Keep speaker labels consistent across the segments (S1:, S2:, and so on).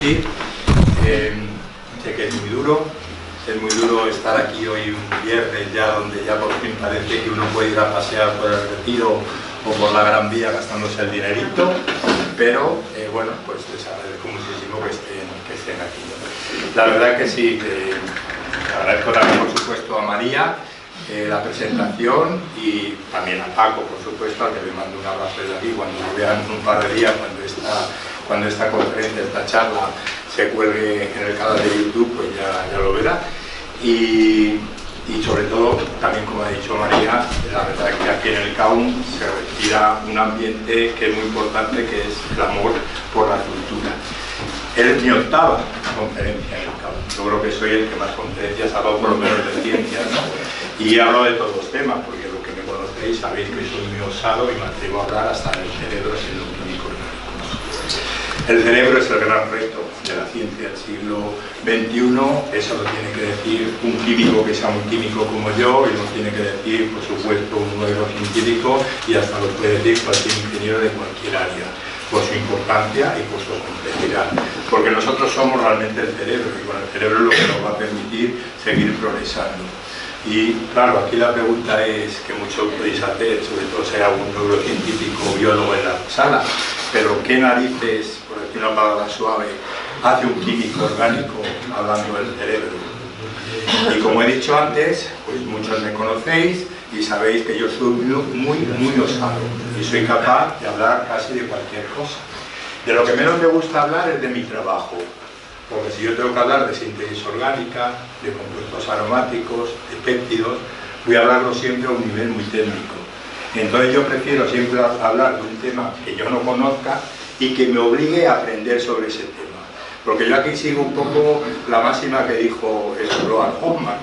S1: Sí, sé que es muy duro estar aquí hoy un viernes ya, donde ya por fin parece que uno puede ir a pasear por el Retiro o por la Gran Vía gastándose el dinerito, pero bueno, pues les agradezco muchísimo que estén aquí. La verdad que sí, agradezco también por supuesto a María la presentación y también a Paco, por supuesto, al que le mando un abrazo desde aquí cuando lo vean un par de días, cuando esta conferencia, esta charla se cuelgue en el canal de YouTube, pues ya lo verá. Y sobre todo, también como ha dicho María, la verdad es que aquí en el CAUM se respira un ambiente que es muy importante, que es el amor por la cultura. Es mi octava conferencia en el CAUM. Yo creo que soy el que más conferencias ha dado, por lo menos de ciencias, ¿no? Y he hablado de todos los temas, porque lo que me conocéis sabéis que soy muy osado y me atrevo a hablar hasta del cerebro siendo químico. El cerebro es el gran reto de la ciencia del siglo XXI, eso lo tiene que decir un químico que sea un químico como yo, y lo tiene que decir, por supuesto, un neurocientífico, y hasta lo puede decir cualquier ingeniero de cualquier área, por su importancia y por su complejidad. Porque nosotros somos realmente el cerebro, y con el cerebro es lo que nos va a permitir seguir progresando. Y claro, aquí la pregunta es, que muchos podéis hacer, sobre todo sea un neurocientífico o biólogo en la sala, pero ¿qué narices, por decir una palabra suave, hace un químico orgánico hablando del cerebro? Y como he dicho antes, pues muchos me conocéis y sabéis que yo soy muy osado y soy capaz de hablar casi de cualquier cosa. De lo que menos me gusta hablar es de mi trabajo, porque si yo tengo que hablar de síntesis orgánica, de compuestos aromáticos, de péptidos, voy a hablarlo siempre a un nivel muy técnico. Entonces yo prefiero siempre hablar de un tema que yo no conozca y que me obligue a aprender sobre ese tema. Porque yo aquí sigo un poco la máxima que dijo Roald Hoffmann,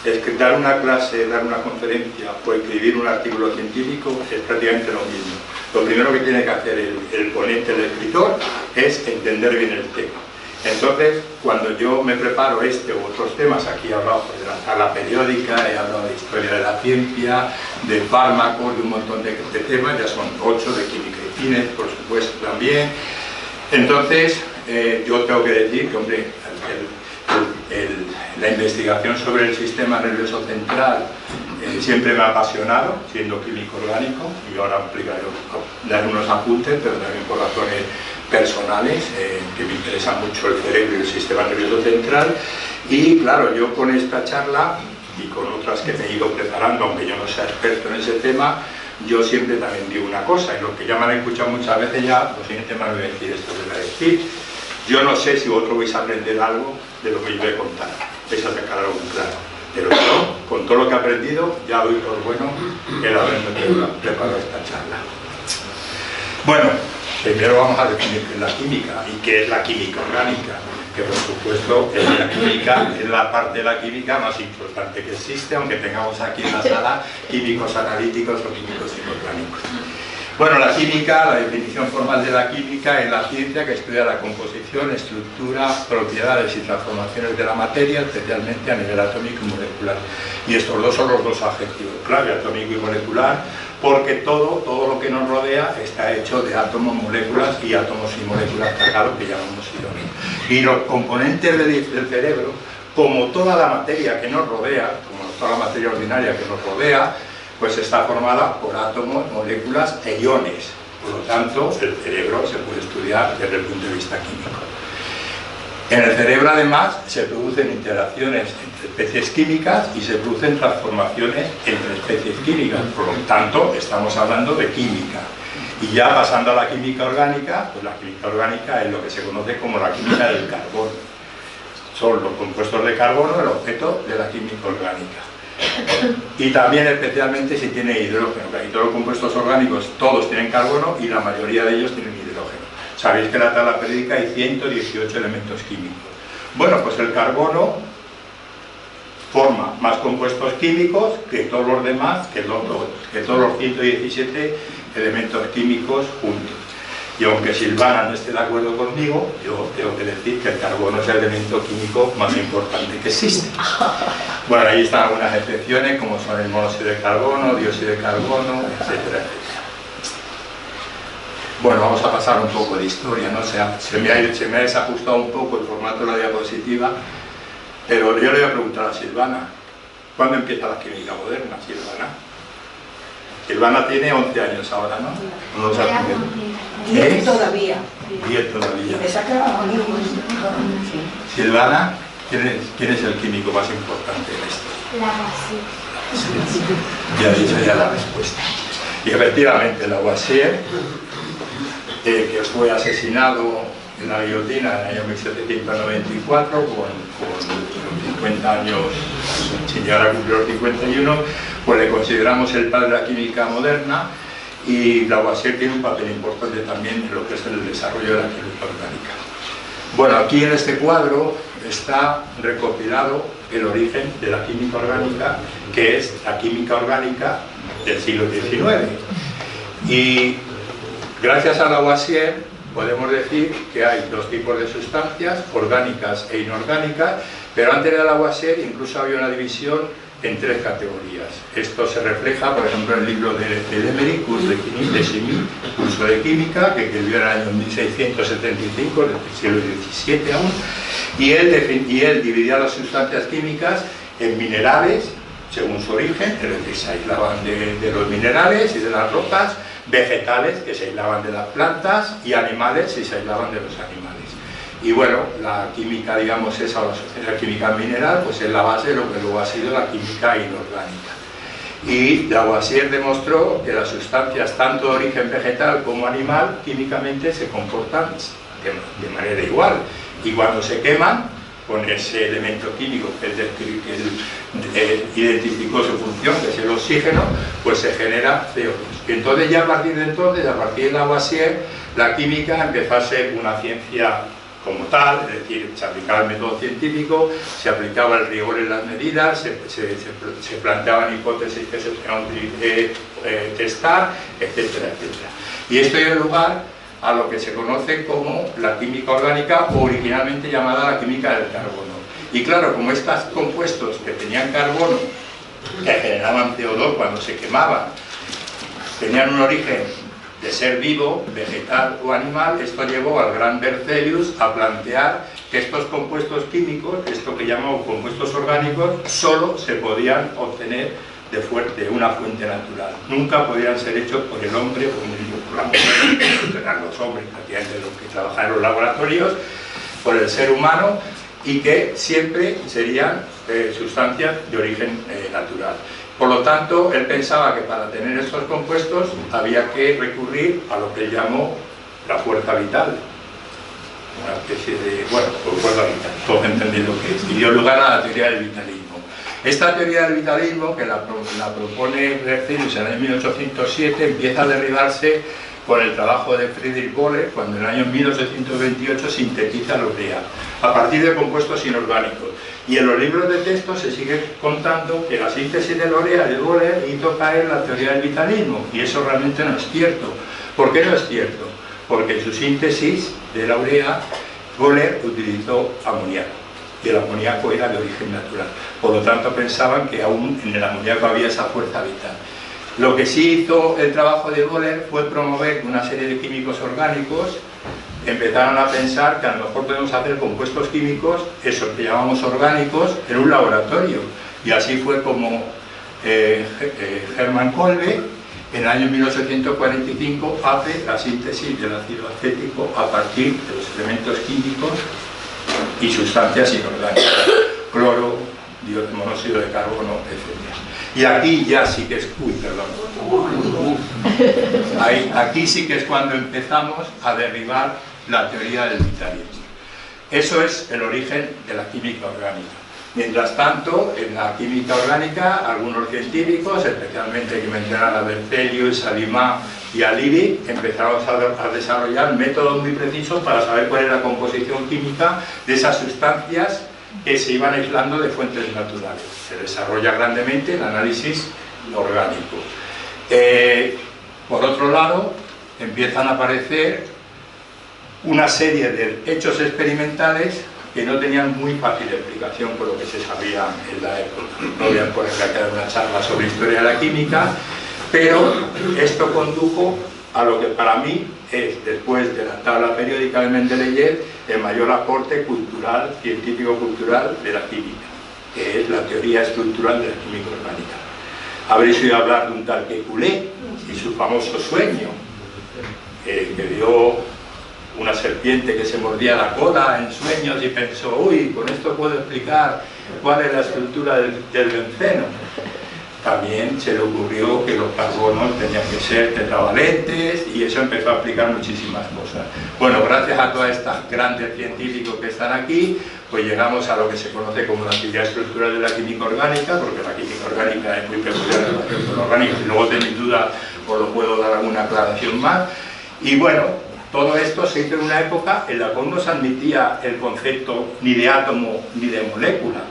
S1: es que dar una clase, dar una conferencia o escribir un artículo científico es prácticamente lo mismo. Lo primero que tiene que hacer el ponente, el escritor, es entender bien el tema. Entonces, cuando yo me preparo este u otros temas, aquí he hablado de la tabla periódica, he hablado de historia de la ciencia, de fármacos, de un montón de temas, ya son 8, de química y cine, por supuesto, también. Entonces, yo tengo que decir que, hombre, la investigación sobre el sistema nervioso central siempre me ha apasionado, siendo químico orgánico, y ahora explicaré, daré unos apuntes, pero también por razones personales, que me interesa mucho el cerebro y el sistema nervioso central. Y claro, yo con esta charla y con otras que me he ido preparando, aunque yo no sea experto en ese tema, yo siempre también digo una cosa, y los que ya me han escuchado muchas veces ya, los siguientes me van a decir esto que voy a decir. Yo no sé si vosotros vais a aprender algo de lo que yo voy a contar, vais a sacar algo claro, pero yo, con todo lo que he aprendido, ya doy por bueno el haberme preparado esta charla. Bueno, primero vamos a definir qué es la química y qué es la química orgánica, que por supuesto la química es la parte de la química más importante que existe, aunque tengamos aquí en la sala químicos analíticos o químicos inorgánicos. Bueno, la química, la definición formal de la química es la ciencia que estudia la composición, estructura, propiedades y transformaciones de la materia, especialmente a nivel atómico y molecular. Y estos dos son los dos adjetivos clave, atómico y molecular, porque todo lo que nos rodea está hecho de átomos, moléculas y átomos y moléculas, claro, que llamamos iones. Y los componentes del cerebro, como toda la materia que nos rodea, como toda la materia ordinaria que nos rodea, pues está formada por átomos, moléculas e iones. Por lo tanto, el cerebro se puede estudiar desde el punto de vista químico. En el cerebro, además, se producen interacciones entre especies químicas y se producen transformaciones entre especies químicas. Por lo tanto, estamos hablando de química. Y ya pasando a la química orgánica, pues la química orgánica es lo que se conoce como la química del carbono. Son los compuestos de carbono el objeto de la química orgánica. Y también especialmente si tiene hidrógeno, que todos los compuestos orgánicos todos tienen carbono y la mayoría de ellos tienen hidrógeno. Sabéis que en la tabla periódica hay 118 elementos químicos. Bueno, pues el carbono forma más compuestos químicos que todos los demás, que todos los 117 elementos químicos juntos. Y aunque Silvana no esté de acuerdo conmigo, yo tengo que decir que el carbono es el elemento químico más importante que existe. Bueno, ahí están algunas excepciones, como son el monóxido de carbono, dióxido de carbono, etcétera, etcétera. Bueno, vamos a pasar un poco de historia, ¿no? O sea, se me ha desajustado un poco el formato de la diapositiva, pero yo le voy a preguntar a Silvana, ¿cuándo empieza la química moderna, Silvana? Silvana tiene 11 años ahora, ¿no? No lo sabe.
S2: 10 todavía.
S1: 10 todavía.
S2: Y me saca amigos.
S1: Silvana, ¿quién es el químico más importante en esto?
S3: Lavoisier.
S1: Sí, ya he dicho ya la respuesta. Y efectivamente, Lavoisier, que fue asesinado en la guillotina en el año 1794, con 50 años, sin llegar a cumplir los 51, pues le consideramos el padre de la química moderna, y Lavoisier tiene un papel importante también en lo que es el desarrollo de la química orgánica. Bueno, aquí en este cuadro está recopilado el origen de la química orgánica, que es la química orgánica del siglo XIX. Y gracias a Lavoisier podemos decir que hay dos tipos de sustancias, orgánicas e inorgánicas, pero antes de Lavoisier incluso había una división en 3 categorías. Esto se refleja, por ejemplo, en el libro de Emery, Curso de Chimie, Curso de Química, que escribió en el año 1675, del siglo XVII aún, y él dividía las sustancias químicas en minerales, según su origen, es decir, se aislaban de los minerales y de las rocas, vegetales, que se aislaban de las plantas, y animales, y se aislaban de los animales. Y bueno, la química, digamos, esa, la química mineral, pues es la base de lo que luego ha sido la química inorgánica. Y Lavoisier demostró que las sustancias, tanto de origen vegetal como animal, químicamente se comportan de manera igual. Y cuando se queman, con ese elemento químico que él identificó su función, que es el oxígeno, pues se genera CO2. Y entonces ya a partir de Lavoisier, la química empezó a ser una ciencia como tal, es decir, se aplicaba el método científico, se aplicaba el rigor en las medidas, se planteaban hipótesis que se tenían que testar, etcétera, etcétera. Y esto dio lugar a lo que se conoce como la química orgánica, o originalmente llamada la química del carbono. Y claro, como estos compuestos que tenían carbono, que generaban CO2 cuando se quemaban, tenían un origen de ser vivo, vegetal o animal, esto llevó al gran Berzelius a plantear que estos compuestos químicos, esto que llamamos compuestos orgánicos, solo se podían obtener de una fuente natural. Nunca podían ser hechos por el hombre o por la mujer, eran los hombres prácticamente los que trabajaban en los laboratorios, por el ser humano, y que siempre serían sustancias de origen natural. Por lo tanto, él pensaba que para tener estos compuestos había que recurrir a lo que él llamó la fuerza vital, una especie de, bueno, fuerza vital, todos entendéis lo que es, y dio lugar a la teoría del vitalismo. Esta teoría del vitalismo, que la propone Berzelius en el año 1807, empieza a derribarse con el trabajo de Friedrich Wöhler, cuando en el año 1828 sintetiza la urea, a partir de compuestos inorgánicos. Y en los libros de texto se sigue contando que la síntesis de la urea de Wöhler hizo caer la teoría del vitalismo, y eso realmente no es cierto. ¿Por qué no es cierto? Porque en su síntesis de la urea, Wöhler utilizó amoníaco, y el amoníaco era de origen natural. Por lo tanto, pensaban que aún en el amoníaco había esa fuerza vital. Lo que sí hizo el trabajo de Wöhler fue promover una serie de químicos orgánicos. Empezaron a pensar que a lo mejor podemos hacer compuestos químicos, eso que llamamos orgánicos, en un laboratorio. Y así fue como Hermann Kolbe, en el año 1845, hace la síntesis del ácido acético a partir de los elementos químicos y sustancias inorgánicas, cloro, monóxido de carbono, etc. Y aquí ya sí que es... Uy, perdón. Aquí sí que es cuando empezamos a derribar la teoría del vitalismo. Eso es el origen de la química orgánica. Mientras tanto, en la química orgánica, algunos científicos, especialmente hay que mencionar a Berzelius, a Lima y a Liebig, empezamos a desarrollar métodos muy precisos para saber cuál es la composición química de esas sustancias que se iban aislando de fuentes naturales. Se desarrolla grandemente el análisis orgánico. Por otro lado, empiezan a aparecer una serie de hechos experimentales que no tenían muy fácil explicación por lo que se sabía en la época. No voy a ponerle acá una charla sobre historia de la química, pero esto condujo a lo que para mí es, después de la tabla periódica de Mendeleev, el mayor aporte cultural, científico-cultural de la química, que es la teoría estructural de la química orgánica. Habréis oído hablar de un tal Kekulé y su famoso sueño, que vio una serpiente que se mordía la cola en sueños y pensó, uy, con esto puedo explicar cuál es la estructura del benceno. También se le ocurrió que los carbonos tenían que ser tetravalentes y eso empezó a explicar muchísimas cosas. Bueno, gracias a todos estos grandes científicos que están aquí, pues llegamos a lo que se conoce como la teoría estructural de la química orgánica, porque la química orgánica es muy peculiar en relación con la orgánica. Si luego tenéis dudas, os lo puedo dar alguna aclaración más. Y bueno, todo esto se hizo en una época en la cual no se admitía el concepto ni de átomo ni de molécula.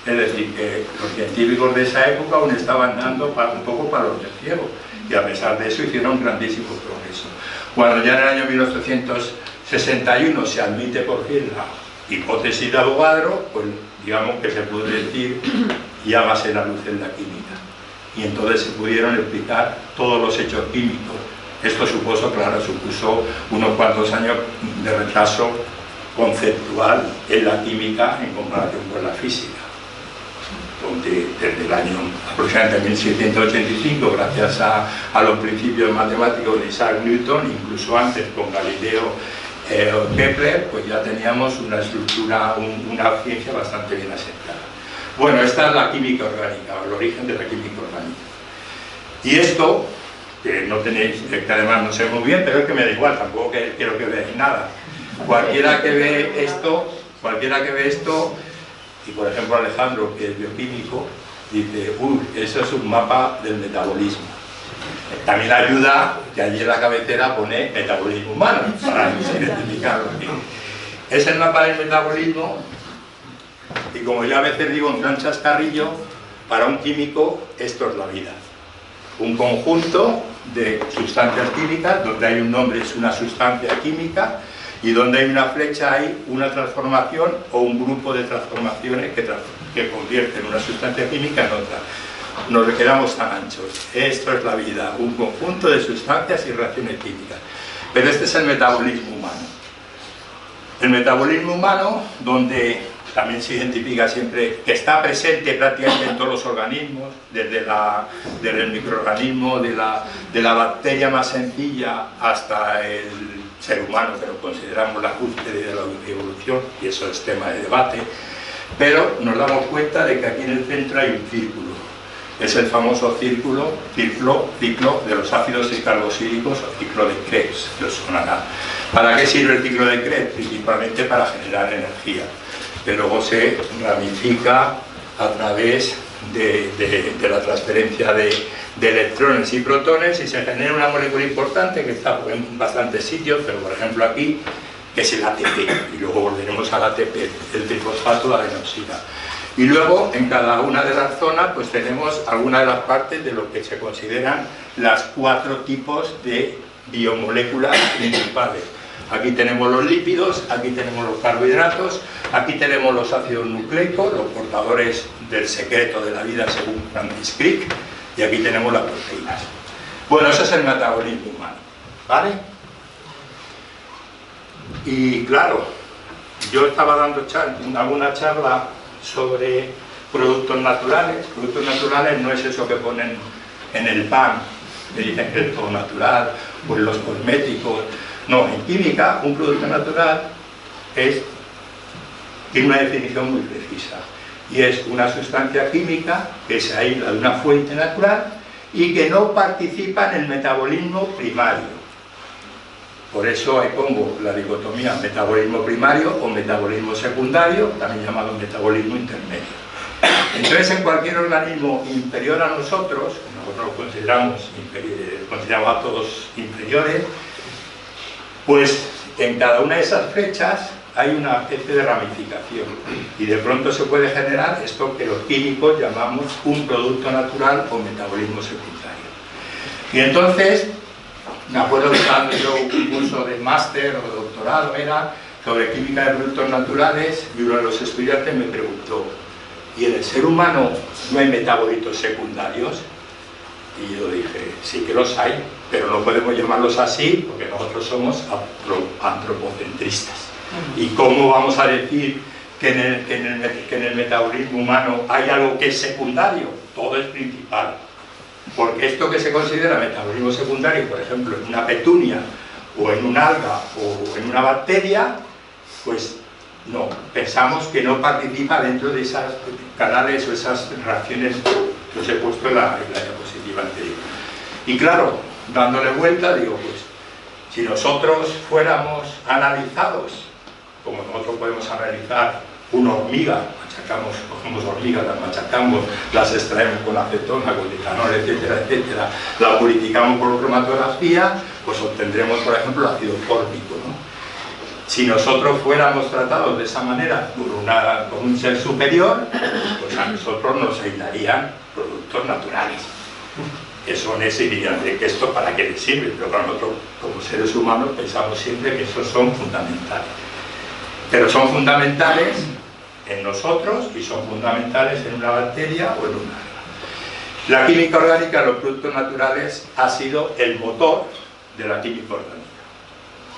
S1: Es decir, que los científicos de esa época aún estaban dando un poco para los del ciego, y a pesar de eso hicieron un grandísimo progreso. Cuando ya en el año 1861 se admite por fin la hipótesis de Avogadro, pues digamos que se puede decir, y hágase la luz en la química. Y entonces se pudieron explicar todos los hechos químicos. Esto supuso unos cuantos años de retraso conceptual en la química en comparación con la física, donde desde el año aproximadamente 1785, gracias a los principios matemáticos de Isaac Newton, incluso antes con Galileo Kepler, pues ya teníamos una estructura, una ciencia bastante bien asentada. Bueno, esta es la química orgánica, el origen de la química orgánica. Y esto, que no tenéis, que además no sé muy bien, pero es que me da igual, tampoco quiero que veáis nada. Cualquiera que ve esto, y por ejemplo Alejandro, que es bioquímico, dice, uy, eso es un mapa del metabolismo. También ayuda que allí en la cabecera pone metabolismo humano, para identificarlo aquí. Es el mapa del metabolismo, y como yo a veces digo en plan chascarrillo, para un químico esto es la vida. Un conjunto de sustancias químicas, donde hay un nombre es una sustancia química, y donde hay una flecha hay una transformación o un grupo de transformaciones que convierten una sustancia química en otra. Nos quedamos tan anchos. Esto es la vida, un conjunto de sustancias y reacciones químicas. Pero este es el metabolismo humano. El metabolismo humano, donde también se identifica siempre que está presente prácticamente en todos los organismos, desde el microorganismo, de la bacteria más sencilla hasta el ser humano, que lo consideramos la cúspide de la evolución, y eso es tema de debate, pero nos damos cuenta de que aquí en el centro hay un círculo. Es el famoso ciclo de los ácidos carboxílicos o ciclo de Krebs, que os sonará. ¿Para qué sirve el ciclo de Krebs? Principalmente para generar energía, que luego se ramifica a través de la transferencia de electrones y protones y se genera una molécula importante que está en bastantes sitios, pero por ejemplo aquí, que es el ATP, y luego volveremos al ATP, el trifosfato, la adenoxina. Y luego en cada una de las zonas pues tenemos algunas de las partes de lo que se consideran las 4 tipos de biomoléculas principales. Aquí tenemos los lípidos, aquí tenemos los carbohidratos, aquí tenemos los ácidos nucleicos, los portadores del secreto de la vida según Francis Crick, y aquí tenemos las proteínas. Bueno, ese es el metabolismo humano, ¿vale? Y claro, yo estaba dando alguna charla sobre productos naturales. Productos naturales no es eso que ponen en el pan, que dicen que es todo natural, o en los cosméticos. No, en química, un producto natural tiene una definición muy precisa, y es una sustancia química que se aísla de una fuente natural y que no participa en el metabolismo primario. Por eso ahí pongo la dicotomía metabolismo primario o metabolismo secundario, también llamado metabolismo intermedio. Entonces, en cualquier organismo inferior a nosotros lo consideramos a todos inferiores, pues en cada una de esas flechas hay una especie de ramificación y de pronto se puede generar esto que los químicos llamamos un producto natural o metabolismo secundario. Y entonces, me acuerdo que estaba dando un curso de máster o de doctorado, era sobre química de productos naturales, y uno de los estudiantes me preguntó, ¿y en el ser humano no hay metabolitos secundarios? Y yo dije, sí que los hay. pero no podemos llamarlos así porque nosotros somos antropocentristas. ¿Y cómo vamos a decir que en el metabolismo humano hay algo que es secundario? Todo es principal. Porque esto que se considera metabolismo secundario, por ejemplo, en una petunia, o en un alga, o en una bacteria, pues no, pensamos que no participa dentro de esas canales o esas reacciones que os he puesto en la diapositiva anterior. Y claro, dándole vuelta, digo, pues, si nosotros fuéramos analizados, como nosotros podemos analizar una hormiga, cogemos hormigas, las machacamos, las extraemos con acetona, con etanol, etcétera, etcétera, la purificamos por cromatografía, pues obtendremos, por ejemplo, ácido fórmico, ¿no? Si nosotros fuéramos tratados de esa manera por un ser superior, pues a nosotros nos aislarían productos naturales. Eso no se dirían de que esto para qué les sirve, pero para nosotros, como seres humanos, pensamos siempre que esos son fundamentales. Pero son fundamentales en nosotros y son fundamentales en una bacteria o en un alga. La química orgánica, los productos naturales, ha sido el motor de la química orgánica.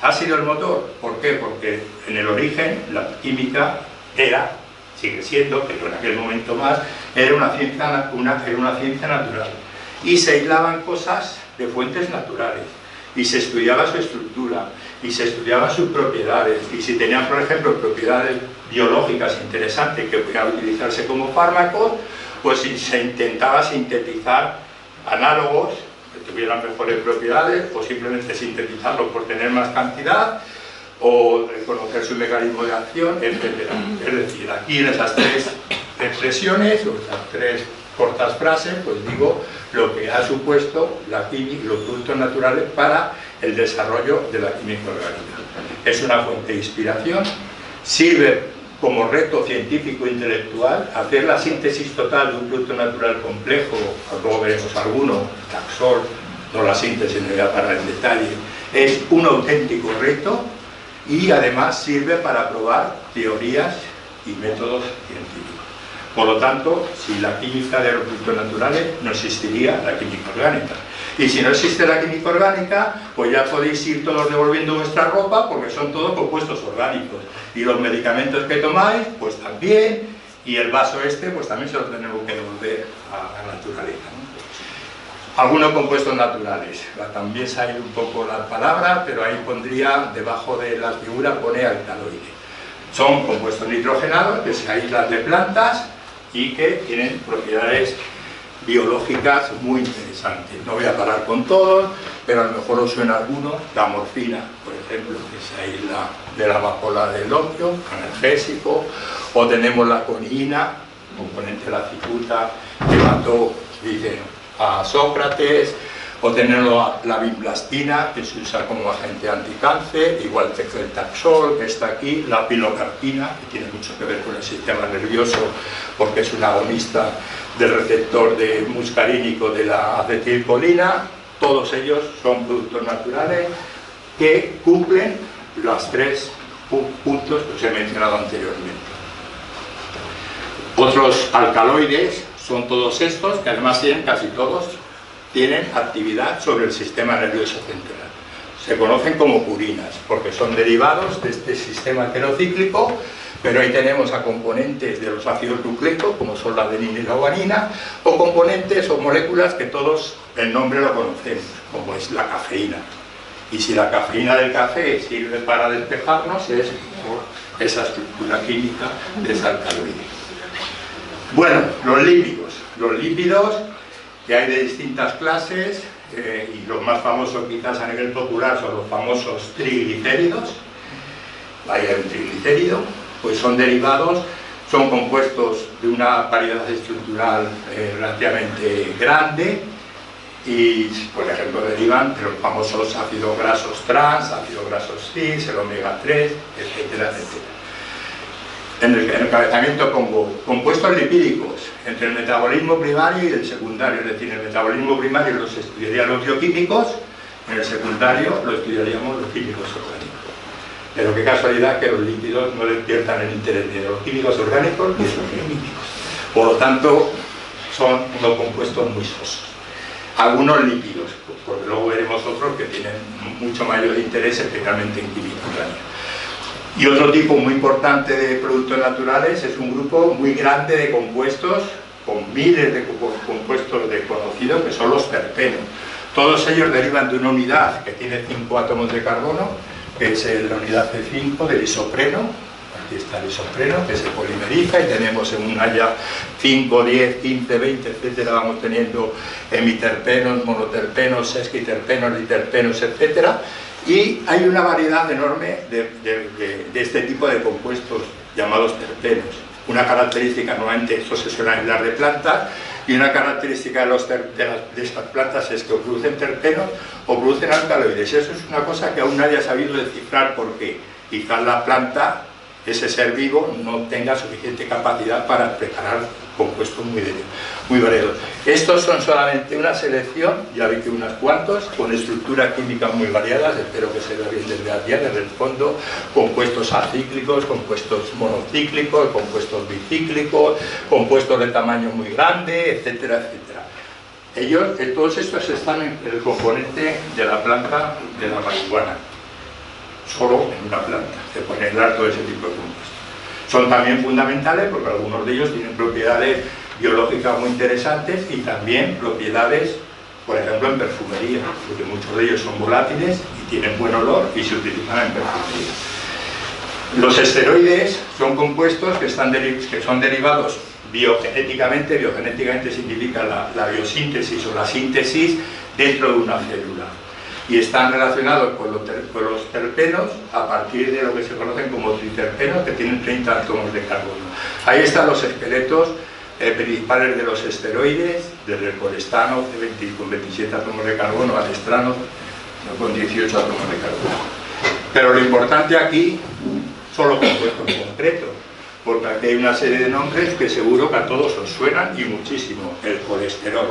S1: Ha sido el motor, ¿por qué? Porque en el origen la química sigue siendo, pero en aquel momento más, era una ciencia natural. Y se aislaban cosas de fuentes naturales, y se estudiaba su estructura, y se estudiaban sus propiedades, y si tenían, por ejemplo, propiedades biológicas interesantes que pudieran utilizarse como fármacos, pues se intentaba sintetizar análogos que tuvieran mejores propiedades, o simplemente sintetizarlos por tener más cantidad, o conocer su mecanismo de acción, etc. Es decir, aquí en esas tres expresiones, o esas tres cortas frases, pues digo lo que ha supuesto la química y los productos naturales para el desarrollo de la química orgánica. Es una fuente de inspiración, sirve como reto científico e intelectual hacer la síntesis total de un producto natural complejo, luego veremos alguno, Taxol, no la síntesis, no voy a parar en detalle, es un auténtico reto y además sirve para probar teorías y métodos científicos. Por lo tanto, sin la química de los productos naturales no existiría la química orgánica. Y si no existe la química orgánica, pues ya podéis ir todos devolviendo vuestra ropa porque son todos compuestos orgánicos. Y los medicamentos que tomáis, pues también, y el vaso pues también se lo tenemos que devolver a la naturaleza, ¿no? Algunos compuestos naturales, también se ha ido un poco la palabra, pero ahí pondría, debajo de la figura pone alcaloide. Son compuestos nitrogenados que se aíslan de plantas y que tienen propiedades biológicas muy interesantes. No voy a parar con todos, pero a lo mejor os suena alguno. La morfina, por ejemplo, que se aísla de la amapola del opio, analgésico, o tenemos la coniina, componente de la cicuta, que mató, dicen, a Sócrates, o tenemos la vinblastina, que se usa como agente anticáncer, igual que el Taxol, que está aquí, la pilocarpina, que tiene mucho que ver con el sistema nervioso, porque es un agonista del receptor muscarínico de la acetilcolina. Todos ellos son productos naturales que cumplen los tres puntos que os he mencionado anteriormente. Otros alcaloides son todos estos, que además casi todos tienen actividad sobre el sistema nervioso central. Se conocen como purinas, porque son derivados de este sistema heterocíclico, pero ahí tenemos a componentes de los ácidos nucleicos, como son la adenina y la guanina, o componentes o moléculas que todos el nombre lo conocemos, como es la cafeína. Y si la cafeína del café sirve para despejarnos, es por esa estructura química de esa alcaloide. Bueno, los lípidos. Los lípidos, que hay de distintas clases, y los más famosos quizás a nivel popular son los famosos triglicéridos. Ahí hay un triglicérido, pues son derivados, son compuestos de una variedad estructural relativamente grande y, por ejemplo, derivan de los famosos ácidos grasos trans, ácidos grasos cis, el omega 3, etcétera, etcétera. En el encabezamiento pongo compuestos lipídicos entre el metabolismo primario y el secundario, es decir, en el metabolismo primario los estudiarían los bioquímicos, en el secundario lo estudiaríamos los químicos orgánicos. Pero qué casualidad que los lípidos no despiertan el interés ni de los químicos orgánicos ni de los bioquímicos. Por lo tanto, son unos compuestos muy sosos. algunos lípidos, porque luego veremos otros que tienen mucho mayor interés, especialmente en química orgánica. Y otro tipo muy importante de productos naturales es un grupo muy grande de compuestos, con miles de compuestos desconocidos, que son los terpenos. Todos ellos derivan de una unidad que tiene 5 átomos de carbono, que es la unidad C5 del isopreno. Aquí está el isopreno, que se polimeriza, y tenemos en un haya 5, 10, 15, 20, etcétera, vamos teniendo hemiterpenos, monoterpenos, sesquiterpenos, diterpenos, etcétera. Y hay una variedad enorme de este tipo de compuestos llamados terpenos. Una característica, normalmente esto se suele aislar de plantas, y una característica de estas plantas es que o producen terpenos o producen alcaloides. Eso es una cosa que aún nadie ha sabido descifrar, porque quizás la planta, ese ser vivo, no tenga suficiente capacidad para preparar compuestos muy variados. Estos son solamente una selección, ya vi que unas cuantos, con estructuras químicas muy variadas, espero que se vea bien desde aquí, desde el fondo, compuestos acíclicos, compuestos monocíclicos, compuestos bicíclicos, compuestos de tamaño muy grande, etcétera, etcétera. Todos estos están en el componente de la planta de la marihuana, solo en una planta, se puede aislar todo ese tipo de compuestos. Son también fundamentales porque algunos de ellos tienen propiedades biológicas muy interesantes y también propiedades, por ejemplo, en perfumería, porque muchos de ellos son volátiles y tienen buen olor y se utilizan en perfumería. Los esteroides son compuestos que son derivados biogenéticamente. Biogenéticamente significa la biosíntesis o la síntesis dentro de una célula, y están relacionados con los terpenos a partir de lo que se conocen como triterpenos, que tienen 30 átomos de carbono. Ahí están los esqueletos principales de los esteroides, desde el colestano con 27 átomos de carbono al estrano con 18 átomos de carbono. Pero lo importante aquí son los compuestos concretos, porque aquí hay una serie de nombres que seguro que a todos os suenan y muchísimo. El colesterol.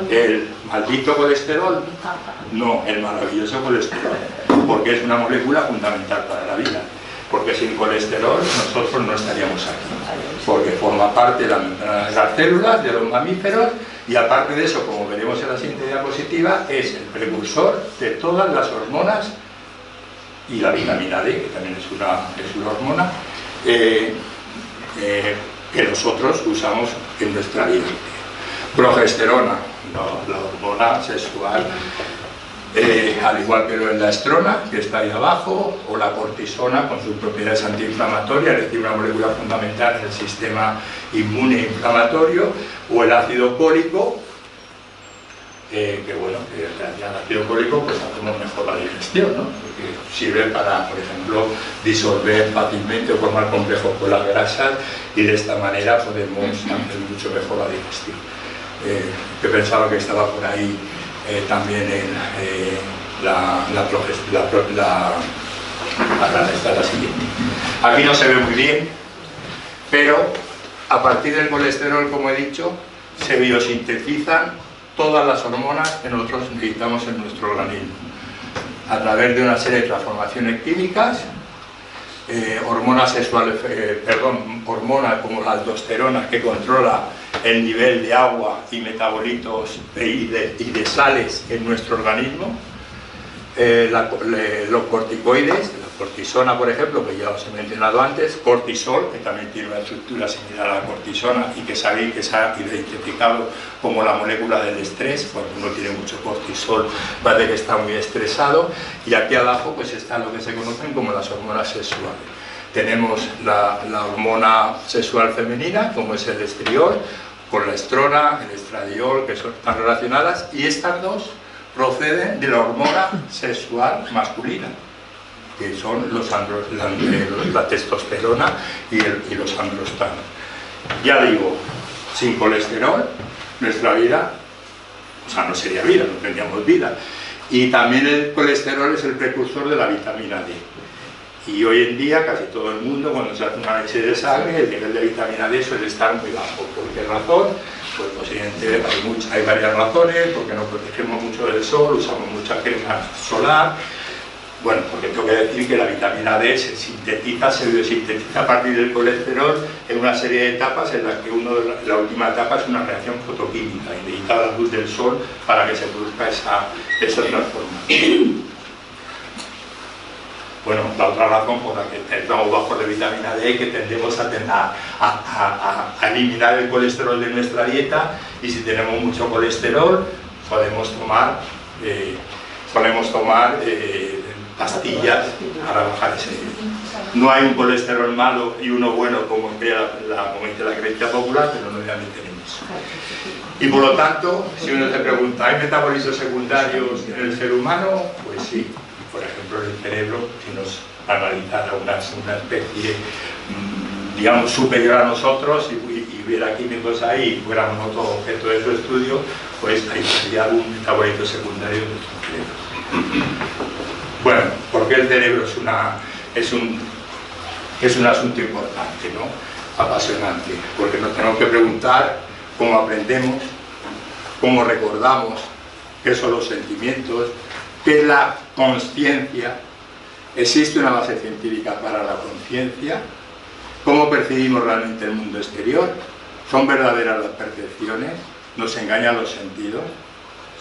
S1: ¿El maldito colesterol? No, el maravilloso colesterol, porque es una molécula fundamental para la vida, porque sin colesterol nosotros no estaríamos aquí, porque forma parte de las células de los mamíferos, y aparte de eso, como veremos en la siguiente diapositiva, es el precursor de todas las hormonas y la vitamina D, que también es una hormona, que nosotros usamos en nuestra vida. Progesterona, la hormona sexual, al igual que la estrona, que está ahí abajo, o la cortisona con sus propiedades antiinflamatorias, es decir, una molécula fundamental en el sistema inmune inflamatorio, o el ácido cólico, que bueno, que gracias al ácido cólico pues hacemos mejor la digestión, ¿no? Porque sirve para, por ejemplo, disolver fácilmente o formar complejos con las grasas, y de esta manera podemos hacer mucho mejor la digestión. Que pensaba que estaba por ahí también en la siguiente. Aquí no se ve muy bien, pero a partir del colesterol, como he dicho, se biosintetizan todas las hormonas que nosotros necesitamos en nuestro organismo, a través de una serie de transformaciones químicas. Hormonas sexuales, hormonas como la aldosterona, que controla el nivel de agua y metabolitos y de sales en nuestro organismo. Los corticoides, la cortisona, por ejemplo, que ya os he mencionado antes, cortisol, que también tiene una estructura similar a la cortisona y que sabéis que se ha identificado como la molécula del estrés. Cuando uno tiene mucho cortisol va a ver que está muy estresado, y aquí abajo pues está lo que se conocen como las hormonas sexuales. Tenemos la hormona sexual femenina, como es el estriol, con la estrona, el estradiol, que están relacionadas, y estas dos proceden de la hormona sexual masculina, que son la testosterona y los androstanos. Ya digo, sin colesterol, nuestra vida, o sea, no sería vida, no tendríamos vida. Y también el colesterol es el precursor de la vitamina D. Y hoy en día casi todo el mundo, cuando se hace un análisis de sangre, el nivel de vitamina D suele estar muy bajo. ¿Por qué razón? Pues posiblemente hay varias razones, porque nos protegemos mucho del sol, usamos mucha crema solar, Bueno, porque tengo que decir que la vitamina D se biosintetiza a partir del colesterol en una serie de etapas en las que la última etapa es una reacción fotoquímica y necesita la luz del sol para que se produzca esa transformación. Bueno, la otra razón por la que estamos bajos de vitamina D es que tendemos a eliminar el colesterol de nuestra dieta, y si tenemos mucho colesterol podemos tomar pastillas para bajar ese nivel. No hay un colesterol malo y uno bueno como dice la creencia popular, pero no obviamente tenemos eso. Y por lo tanto, si uno se pregunta, ¿hay metabolismos secundarios en el ser humano? Pues sí. Por ejemplo, en el cerebro, si nos analizara una especie, digamos, superior a nosotros y hubiera químicos ahí y fuéramos nosotros objeto de su estudio, pues ahí sería algún metabolito secundario de nuestro cerebro. Bueno, ¿por qué el cerebro es un asunto importante, ¿no? Apasionante? Porque nos tenemos que preguntar cómo aprendemos, cómo recordamos, qué son los sentimientos, qué es la consciencia, existe una base científica para la conciencia, cómo percibimos realmente el mundo exterior, son verdaderas las percepciones, nos engañan los sentidos.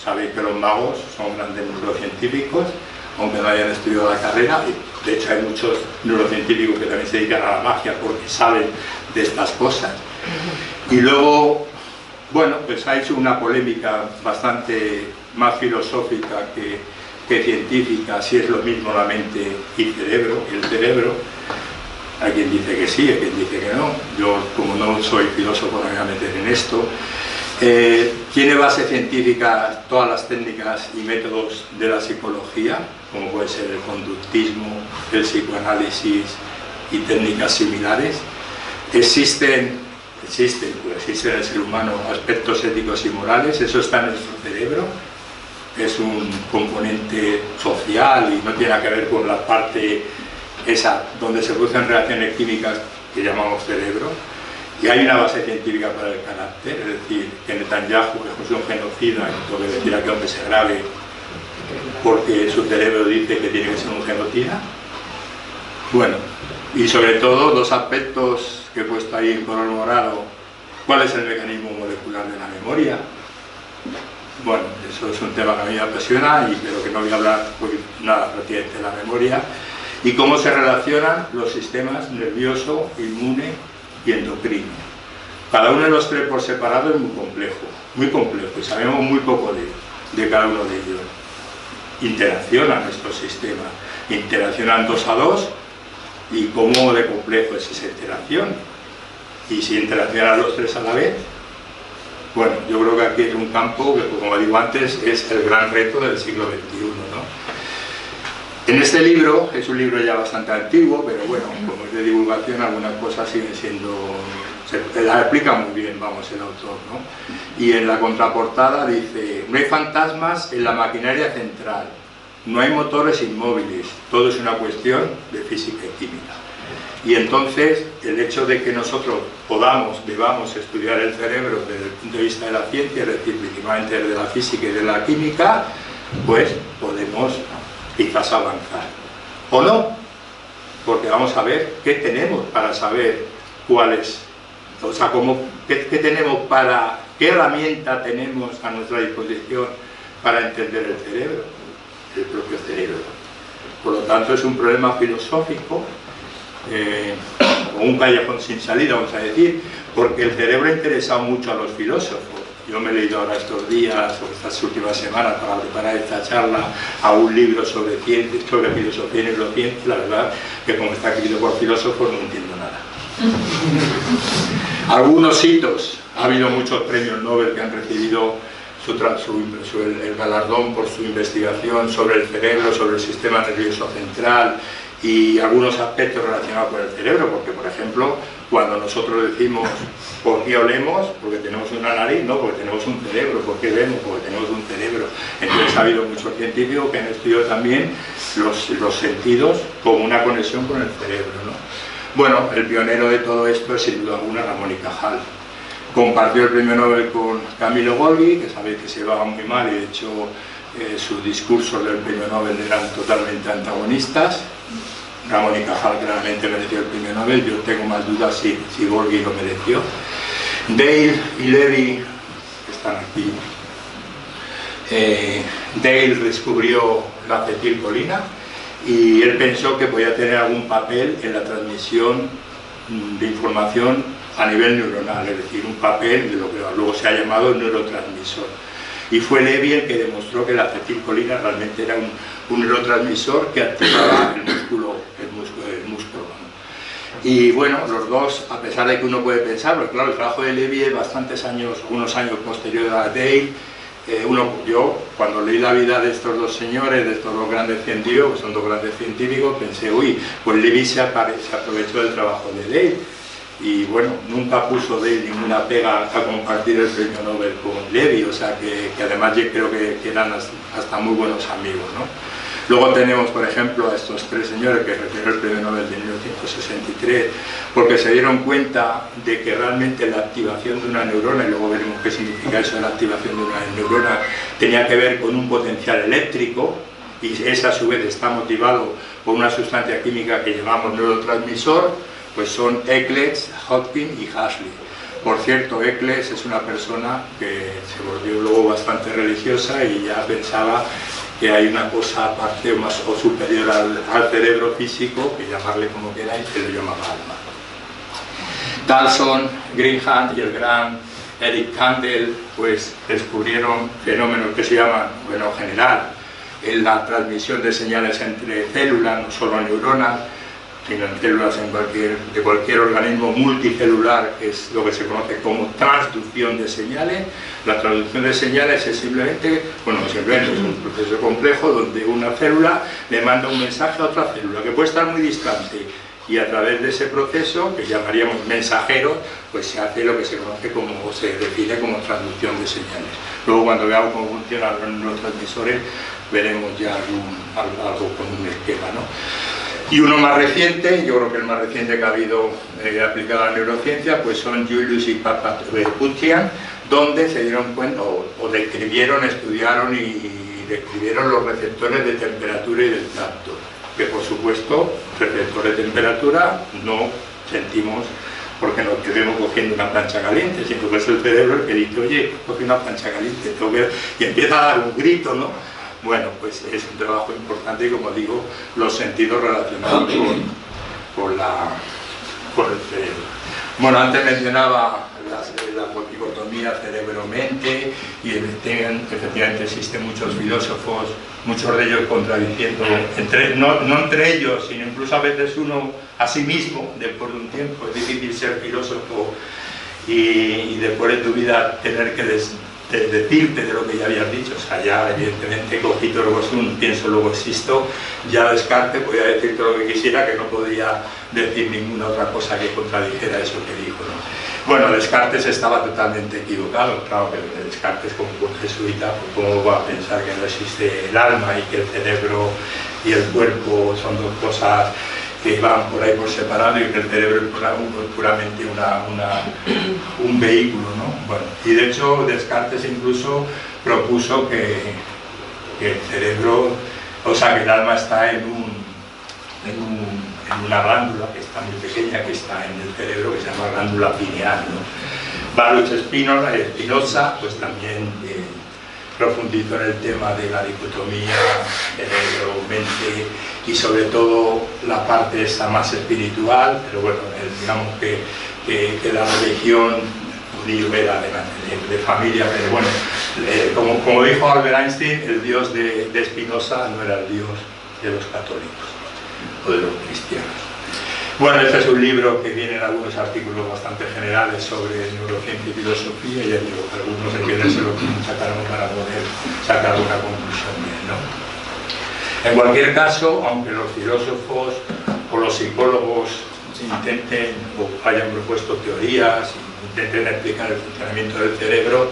S1: Sabéis que los magos son grandes neurocientíficos, aunque no hayan estudiado la carrera, y de hecho hay muchos neurocientíficos que también se dedican a la magia porque saben de estas cosas. Y luego, bueno, pues ha hecho una polémica bastante más filosófica que científica, si es lo mismo la mente y el cerebro. Hay quien dice que sí, hay quien dice que no. Yo, como no soy filósofo, no me voy a meter en esto. Tiene base científica todas las técnicas y métodos de la psicología, como puede ser el conductismo, el psicoanálisis y técnicas similares. Existen en el ser humano aspectos éticos y morales, eso está en nuestro cerebro. Es un componente social y no tiene nada que ver con la parte esa donde se producen reacciones químicas que llamamos cerebro. Y hay una base científica para el carácter, es decir, que Netanyahu es un genocida y tengo que decir a que hombre se grave porque su cerebro dice que tiene que ser un genocida. Bueno, y sobre todo dos aspectos que he puesto ahí en color morado. ¿Cuál es el mecanismo molecular de la memoria? Bueno, eso es un tema que a mí me apasiona, pero que no voy a hablar pues, nada pertinente de la memoria. Y cómo se relacionan los sistemas nervioso, inmune y endocrino. Cada uno de los tres por separado es muy complejo, y sabemos muy poco de cada uno de ellos. Interaccionan estos sistemas, interaccionan 2 a 2, y cómo de complejo es esa interacción. Y si interaccionan los tres a la vez, bueno, yo creo que aquí es un campo que, como digo antes, es el gran reto del siglo XXI, ¿no? En este libro, es un libro ya bastante antiguo, pero bueno, como es de divulgación, algunas cosas siguen siendo... se la explica muy bien, vamos, el autor, ¿no? Y en la contraportada dice: no hay fantasmas en la maquinaria central, no hay motores inmóviles, todo es una cuestión de física y química. Y entonces, el hecho de que nosotros debamos estudiar el cerebro desde el punto de vista de la ciencia, es decir, principalmente desde la física y de la química, pues podemos quizás avanzar. O no, porque vamos a ver qué tenemos para saber cuáles, o sea, qué herramienta tenemos a nuestra disposición para entender el cerebro, el propio cerebro. Por lo tanto, es un problema filosófico, o un callejón sin salida, vamos a decir, porque el cerebro ha interesado mucho a los filósofos. Yo me he leído ahora estos días, o estas últimas semanas, para preparar esta charla, a un libro sobre ciencia, sobre filosofía y neurociencia. La verdad que como está escrito por filósofos no entiendo nada. Algunos hitos, ha habido muchos premios Nobel que han recibido el galardón por su investigación sobre el cerebro, sobre el sistema nervioso central y algunos aspectos relacionados con el cerebro, porque por ejemplo, cuando nosotros decimos ¿por qué olemos? Porque tenemos una nariz, no, porque tenemos un cerebro. ¿Por qué vemos? Porque tenemos un cerebro. Entonces ha habido muchos científicos que han estudiado también los sentidos como una conexión con el cerebro, ¿no? Bueno, el pionero de todo esto es sin duda alguna Ramón y Cajal. Compartió el premio Nobel con Camillo Golgi, que sabéis que se llevaba muy mal y de hecho sus discursos del premio Nobel eran totalmente antagonistas. Ramón y Cajal claramente mereció el premio Nobel, yo tengo más dudas si Gorky lo mereció. Dale y Levy están aquí. Dale descubrió la acetilcolina y él pensó que podía tener algún papel en la transmisión de información a nivel neuronal, es decir, un papel de lo que luego se ha llamado neurotransmisor. Y fue Levy el que demostró que la acetilcolina realmente era un neurotransmisor que activaba el músculo. Y bueno, los dos, a pesar de que uno puede pensar, porque claro, el trabajo de Levy es unos años posterior a Dale. Yo, cuando leí la vida de estos dos señores, de estos dos grandes científicos, que son dos grandes científicos, pensé, uy, pues Levy se aprovechó del trabajo de Dale. Y bueno, nunca puso Dale ninguna pega a compartir el premio Nobel con Levy, o sea que además yo creo que eran hasta muy buenos amigos, ¿no? Luego tenemos, por ejemplo, a estos tres señores que recibieron el premio Nobel de 1963 porque se dieron cuenta de que realmente la activación de una neurona, y luego veremos qué significa eso de la activación de una neurona, tenía que ver con un potencial eléctrico, y ese a su vez está motivado por una sustancia química que llamamos neurotransmisor, pues son Eccles, Hodgkin y Huxley. Por cierto, Eccles es una persona que se volvió luego bastante religiosa y ya pensaba que hay una cosa aparte o superior al cerebro físico, que llamarle como queráis, que lo llamaba alma. Dalton, Greenhand y el gran Eric Kandel pues descubrieron fenómenos que se llaman, bueno, en general, en la transmisión de señales entre células, no solo neuronas, sino en células de cualquier organismo multicelular, que es lo que se conoce como transducción de señales. La transducción de señales es simplemente es un proceso complejo donde una célula le manda un mensaje a otra célula que puede estar muy distante, y a través de ese proceso, que llamaríamos mensajero, pues se hace lo que se conoce como, se define como transducción de señales. Luego, cuando veamos cómo funcionan los neurotransmisores, veremos ya algo con un esquema, ¿no? Y uno más reciente, yo creo que el más reciente que ha habido aplicado a la neurociencia, pues son Julius y Paputian, donde se dieron cuenta, o describieron, estudiaron y describieron los receptores de temperatura y del tacto, que por supuesto, receptores de temperatura no sentimos porque nos quedemos cogiendo una plancha caliente, sino que es el cerebro el que dice, oye, coge una plancha caliente, y empieza a dar un grito, ¿no? Bueno, pues es un trabajo importante y, como digo, los sentidos relacionados con el cerebro. Bueno, antes mencionaba la dicotomía cerebro-mente, y efectivamente existen muchos filósofos, muchos de ellos contradiciendo, no entre ellos, sino incluso a veces uno a sí mismo, después de un tiempo. Es difícil ser filósofo y después de tu vida tener que decirte de lo que ya habías dicho. O sea, ya evidentemente cogito ergo sum, pienso luego existo, ya Descartes podía decirte lo que quisiera, que no podía decir ninguna otra cosa que contradijera eso que dijo, ¿no? Bueno, Descartes estaba totalmente equivocado. Claro que Descartes, como buen jesuita, pues ¿cómo va a pensar que no existe el alma y que el cerebro y el cuerpo son dos cosas que van por ahí por separado, y que el cerebro es puramente un vehículo, ¿no? Bueno, y de hecho Descartes incluso propuso que el cerebro, o sea, que el alma está en una glándula que está muy pequeña, que está en el cerebro, que se llama glándula pineal, ¿no? Baruch Spinoza pues también profundizó en el tema de la dicotomía cerebro-mente, y sobre todo la parte esa más espiritual, pero bueno, digamos que la religión judío era de familia, pero bueno, como dijo Albert Einstein, el Dios de Spinoza no era el Dios de los católicos o de los cristianos. Bueno, este es un libro que viene en algunos artículos bastante generales sobre neurociencia y filosofía, y algunos hay que se lo sacaron para poder sacar una conclusión bien, ¿no? En cualquier caso, aunque los filósofos o los psicólogos intenten o hayan propuesto teorías y intenten explicar el funcionamiento del cerebro,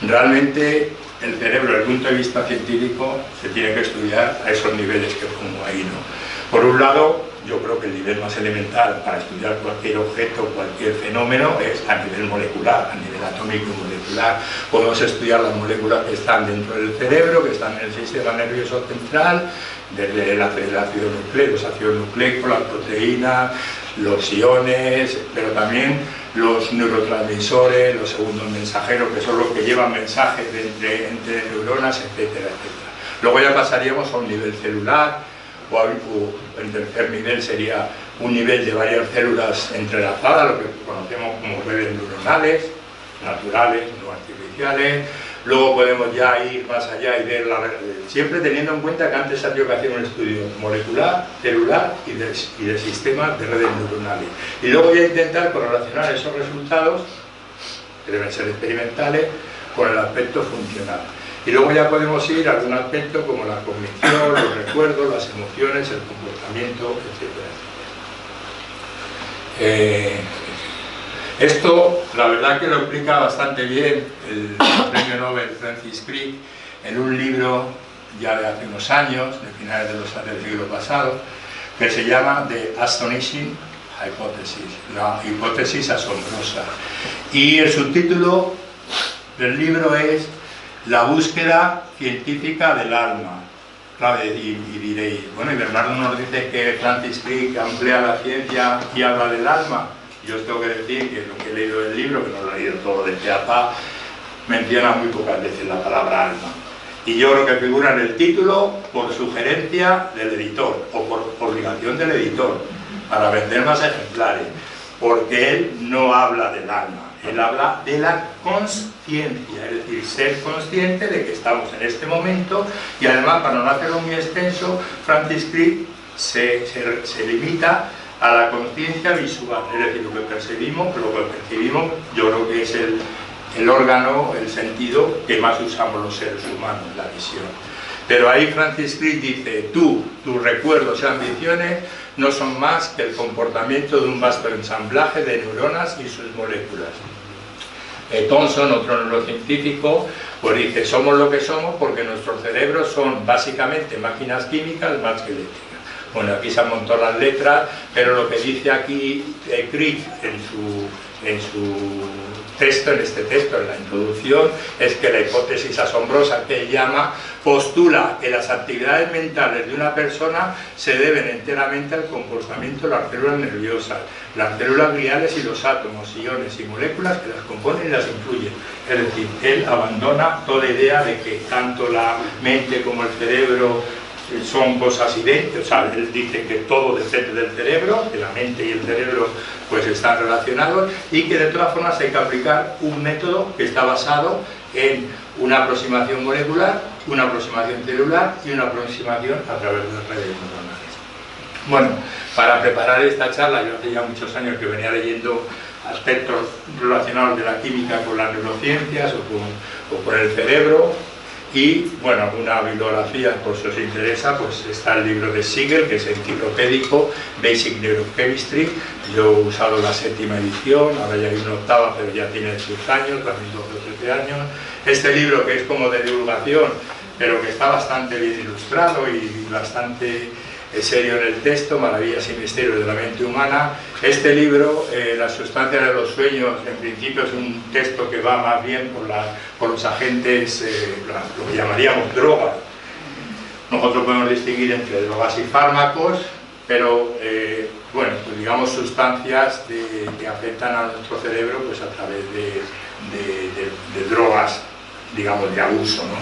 S1: realmente el cerebro, desde el punto de vista científico, se tiene que estudiar a esos niveles que pongo ahí, ¿no? Por un lado, yo creo que el nivel más elemental para estudiar cualquier objeto, cualquier fenómeno, es a nivel molecular, a nivel atómico y molecular. Podemos estudiar las moléculas que están dentro del cerebro, que están en el sistema nervioso central, desde el ácido nucleico, los ácidos nucleicos, las proteínas, los iones, pero también los neurotransmisores, los segundos mensajeros, que son los que llevan mensajes entre neuronas, etcétera, etcétera. Luego ya pasaríamos a un nivel celular, o el tercer nivel sería un nivel de varias células entrelazadas, lo que conocemos como redes neuronales, naturales, no artificiales. Luego podemos ya ir más allá y ver siempre teniendo en cuenta que antes había que hacer un estudio molecular, celular y de sistemas de redes neuronales. Y luego ya intentar correlacionar esos resultados, que deben ser experimentales, con el aspecto funcional. Y luego ya podemos ir a algún aspecto como la cognición, los recuerdos, las emociones, el comportamiento, etc. Esto, la verdad que lo explica bastante bien el premio Nobel Francis Crick en un libro ya de hace unos años, de finales del siglo pasado, que se llama The Astonishing Hypothesis, la hipótesis asombrosa. Y el subtítulo del libro es La búsqueda científica del alma. Claro, y diréis, bueno, y Bernardo nos dice que Francis Crick emplea la ciencia y habla del alma. Yo os tengo que decir que lo que he leído del libro, que no lo he leído todo de pe a pa, menciona muy pocas veces la palabra alma. Y yo creo que figura en el título por sugerencia del editor, o por obligación del editor, para vender más ejemplares, porque él no habla del alma. Él habla de la consciencia, es decir, ser consciente de que estamos en este momento, y además, para no hacerlo muy extenso, Francis Crick se limita a la conciencia visual, es decir, lo que percibimos, yo creo que es el órgano, el sentido que más usamos los seres humanos, la visión. Pero ahí Francis Crick dice, tus recuerdos y ambiciones no son más que el comportamiento de un vasto ensamblaje de neuronas y sus moléculas. Thomson, otro neurocientífico, pues dice, somos lo que somos porque nuestros cerebros son básicamente máquinas químicas más que eléctricas. Bueno, aquí se han montado las letras, pero lo que dice aquí Crick en este texto, en la introducción, es que la hipótesis asombrosa que él llama postula que las actividades mentales de una persona se deben enteramente al comportamiento de las células nerviosas, las células gliales y los átomos, iones y moléculas que las componen y las influyen. Es decir, él abandona toda idea de que tanto la mente como el cerebro son cosas idénticas, o sea, él dice que todo depende del cerebro, que la mente y el cerebro pues están relacionados, y que de todas formas hay que aplicar un método que está basado en una aproximación molecular, una aproximación celular y una aproximación a través de las redes neuronales. Bueno, para preparar esta charla, yo hace ya muchos años que venía leyendo aspectos relacionados de la química con las neurociencias o con el cerebro. Y, bueno, alguna bibliografía, por si os interesa, pues está el libro de Siegel, que es enciclopédico, Basic Neurochemistry. Yo he usado la 7ª edición, ahora ya hay una 8ª, pero ya tiene sus años, también 12 o 13 años. Este libro, que es como de divulgación, pero que está bastante bien ilustrado y bastante serio en el texto, Maravillas y Misterios de la Mente Humana. Este libro, La Sustancia de los Sueños, en principio es un texto que va más bien por los agentes, lo que llamaríamos drogas. Nosotros podemos distinguir entre drogas y fármacos, pero bueno, pues digamos sustancias que afectan a nuestro cerebro pues a través de drogas, digamos, de abuso, ¿no?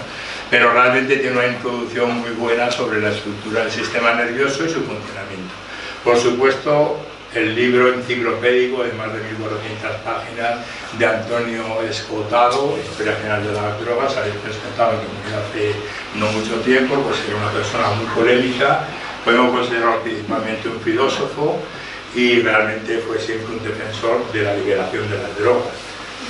S1: Pero realmente tiene una introducción muy buena sobre la estructura del sistema nervioso y su funcionamiento. Por supuesto, el libro enciclopédico de más de 1400 páginas de Antonio Escotado, Historia General de las Drogas. Habéis Escotado, que murió hace no mucho tiempo, pues era una persona muy polémica, podemos considerarlo principalmente un filósofo, y realmente fue siempre un defensor de la liberación de las drogas.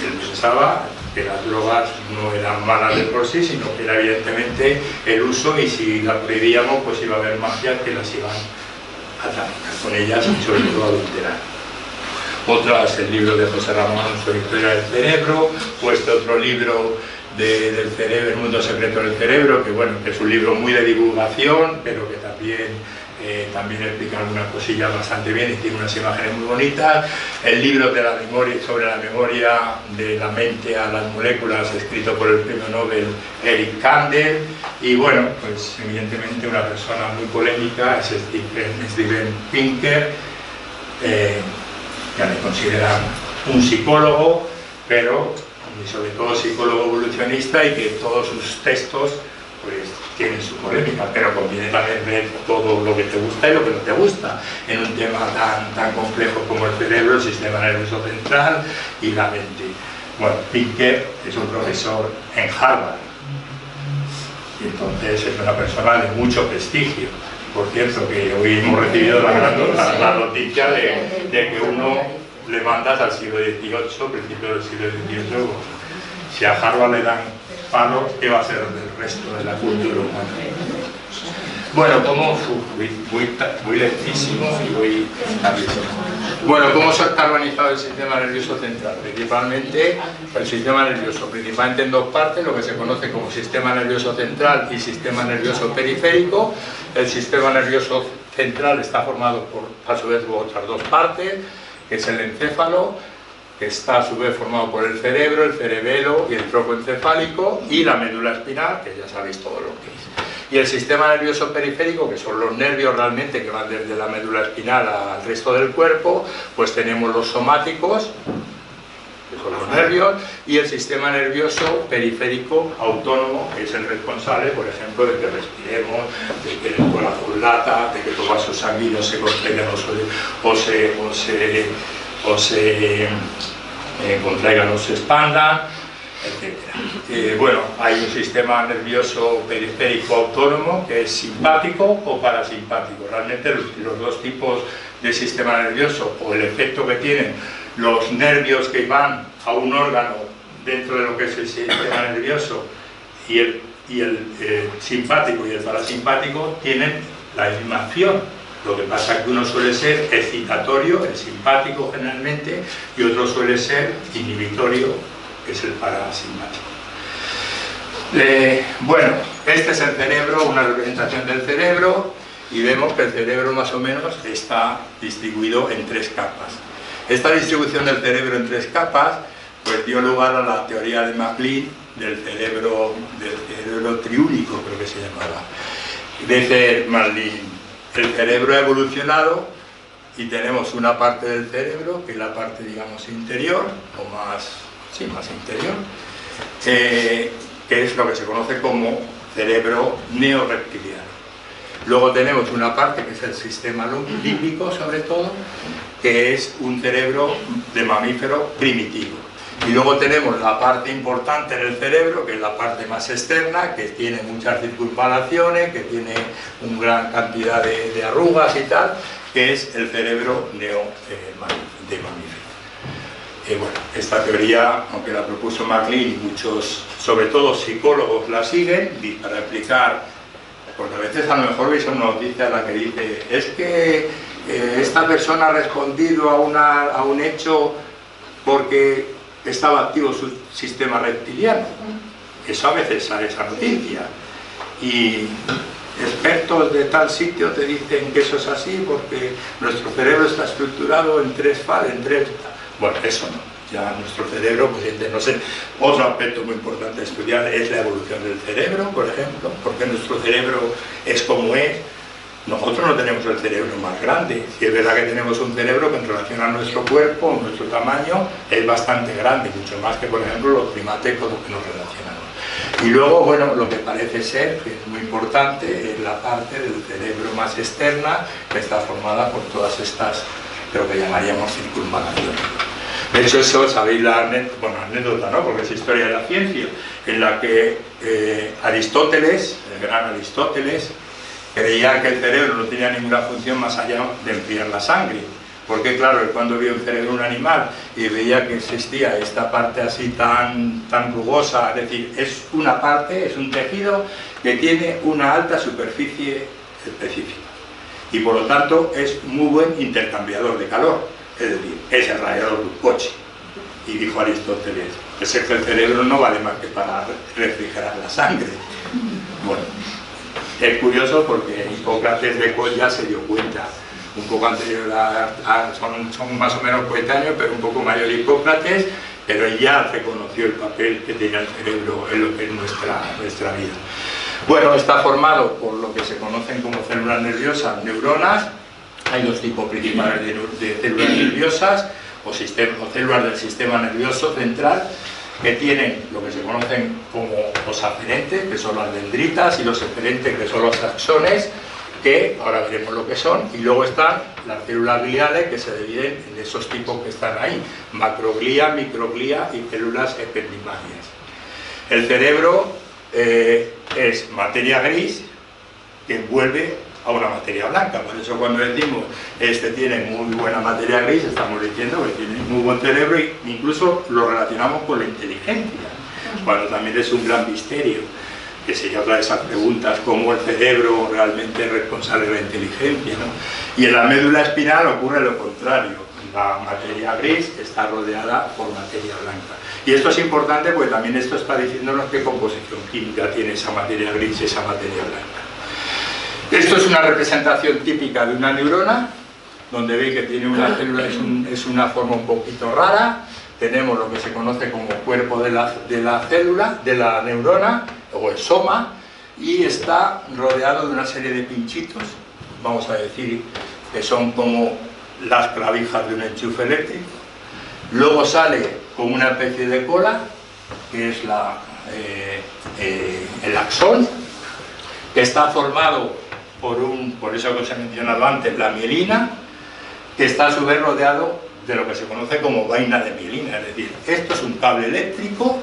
S1: Él pensaba que las drogas no eran malas de por sí, sino que era evidentemente el uso, y si las prohibíamos pues iba a haber mafias que las iban a traficar con ellas y sobre todo a adulterar. Otra es el libro de José Ramón sobre Historia del Cerebro, o este otro libro del cerebro, El Mundo Secreto del Cerebro, que bueno, que es un libro muy de divulgación, pero que también también explica algunas cosillas bastante bien y tiene unas imágenes muy bonitas. El libro de la memoria, sobre la memoria de la mente a las moléculas, escrito por el premio Nobel Eric Kandel. Y bueno, pues evidentemente una persona muy polémica es Steven Pinker, que le consideran un psicólogo, pero y sobre todo psicólogo evolucionista, y que todos sus textos pues tienen su polémica, pero conviene también ver todo lo que te gusta y lo que no te gusta en un tema tan complejo como el cerebro, el sistema nervioso central y la mente. Bueno, Pinker es un profesor en Harvard y entonces es una persona de mucho prestigio. Por cierto, que hoy hemos recibido la noticia de que uno le mandas al siglo XVIII, principio del siglo XVIII. Si a Harvard le dan palo, ¿qué va a ser del resto de la cultura humana? Bueno, como muy lentísimo y muy rapidísimo. Bueno, ¿cómo está organizado el sistema nervioso central? Principalmente, el sistema nervioso, principalmente en dos partes, lo que se conoce como sistema nervioso central y sistema nervioso periférico. El sistema nervioso central está formado por, a su vez, otras dos partes, que es el encéfalo, que está a su vez formado por el cerebro, el cerebelo y el tronco encefálico, y la médula espinal, que ya sabéis todo lo que es. Y el sistema nervioso periférico, que son los nervios realmente que van desde la médula espinal al resto del cuerpo, pues tenemos los somáticos, que son los nervios, y el sistema nervioso periférico autónomo, que es el responsable, por ejemplo, de que respiremos, de que el corazón lata, de que los vasos sanguíneos se contraigan o se contraigan o se expandan, etc. Bueno, hay un sistema nervioso periférico autónomo que es simpático o parasimpático. Realmente los dos tipos de sistema nervioso, o el efecto que tienen los nervios que van a un órgano dentro de lo que es el sistema nervioso, y el simpático y el parasimpático, tienen la misma acción. Lo que pasa es que uno suele ser excitatorio, el simpático generalmente, y otro suele ser inhibitorio, que es el parasimpático. Bueno, este es el cerebro, una representación del cerebro, y vemos que el cerebro más o menos está distribuido en tres capas. Esta distribución del cerebro en tres capas pues dio lugar a la teoría de MacLean del cerebro triúnico, creo que se llamaba. Dice MacLean: el cerebro ha evolucionado y tenemos una parte del cerebro, que es la parte, digamos, interior, o más interior, que es lo que se conoce como cerebro neorreptiliano. Luego tenemos una parte que es el sistema límbico, sobre todo, que es un cerebro de mamífero primitivo. Y luego tenemos la parte importante del cerebro, que es la parte más externa, que tiene muchas circunvalaciones, que tiene una gran cantidad de arrugas y tal, que es el cerebro de mamífero. Bueno, esta teoría, aunque la propuso MacLean y muchos, sobre todo psicólogos, la siguen, y para explicar, porque a veces a lo mejor veis una noticia en la que dice: es que esta persona ha respondido a un hecho porque estaba activo su sistema reptiliano. Eso a veces sale esa noticia, y expertos de tal sitio te dicen que eso es así porque nuestro cerebro está estructurado en tres fases, bueno, eso no. Ya nuestro cerebro, pues no sé, otro aspecto muy importante a estudiar es la evolución del cerebro, por ejemplo, porque nuestro cerebro es como es. Nosotros no tenemos el cerebro más grande. Si es verdad que tenemos un cerebro que en relación a nuestro cuerpo, nuestro tamaño, es bastante grande, mucho más que, por ejemplo, los primates con los que nos relacionamos. Y luego, bueno, lo que parece ser, que es muy importante, es la parte del cerebro más externa, que está formada por todas estas, lo que llamaríamos circunvalaciones. De hecho, eso, sabéis la anécdota, ¿no? Porque es historia de la ciencia, en la que Aristóteles, el gran Aristóteles, creía que el cerebro no tenía ninguna función más allá de enfriar la sangre, porque claro, él cuando vio un cerebro de un animal y veía que existía esta parte así tan rugosa, es decir, es una parte, es un tejido que tiene una alta superficie específica y por lo tanto es muy buen intercambiador de calor, es decir, es el radiador de un coche. Y dijo Aristóteles: es que el cerebro no vale más que para refrigerar la sangre. Bueno, Es curioso porque Hipócrates de Cos ya se dio cuenta, un poco anterior son más o menos coetáneos, pero un poco mayor Hipócrates, pero él ya reconoció el papel que tenía el cerebro en lo que es nuestra vida. Bueno, está formado por lo que se conocen como células nerviosas, neuronas. Hay dos tipos principales de células nerviosas o células del sistema nervioso central, que tienen lo que se conocen como los aferentes, que son las dendritas, y los eferentes, que son los axones, que ahora veremos lo que son, y luego están las células gliales, que se dividen en esos tipos que están ahí: macroglía, microglía y células ependimarias. El cerebro es materia gris que envuelve a una materia blanca. Por eso cuando decimos este tiene muy buena materia gris, estamos diciendo que tiene muy buen cerebro, e incluso lo relacionamos con la inteligencia, cuando también es un gran misterio, que sería otra de esas preguntas: ¿cómo el cerebro realmente es responsable de la inteligencia, ¿no? Y en la médula espinal ocurre lo contrario: la materia gris está rodeada por materia blanca. Y esto es importante porque también esto está diciéndonos qué composición química tiene esa materia gris y esa materia blanca. Esto es una representación típica de una neurona, donde veis que tiene una célula, es una forma un poquito rara. Tenemos lo que se conoce como cuerpo de la célula, de la neurona, o el soma, y está rodeado de una serie de pinchitos, vamos a decir que son como las clavijas de un enchufe eléctrico. Luego sale con una especie de cola, que es el axón, que está formado por eso que os he mencionado antes, la mielina, que está a su vez rodeado de lo que se conoce como vaina de mielina. Es decir, esto es un cable eléctrico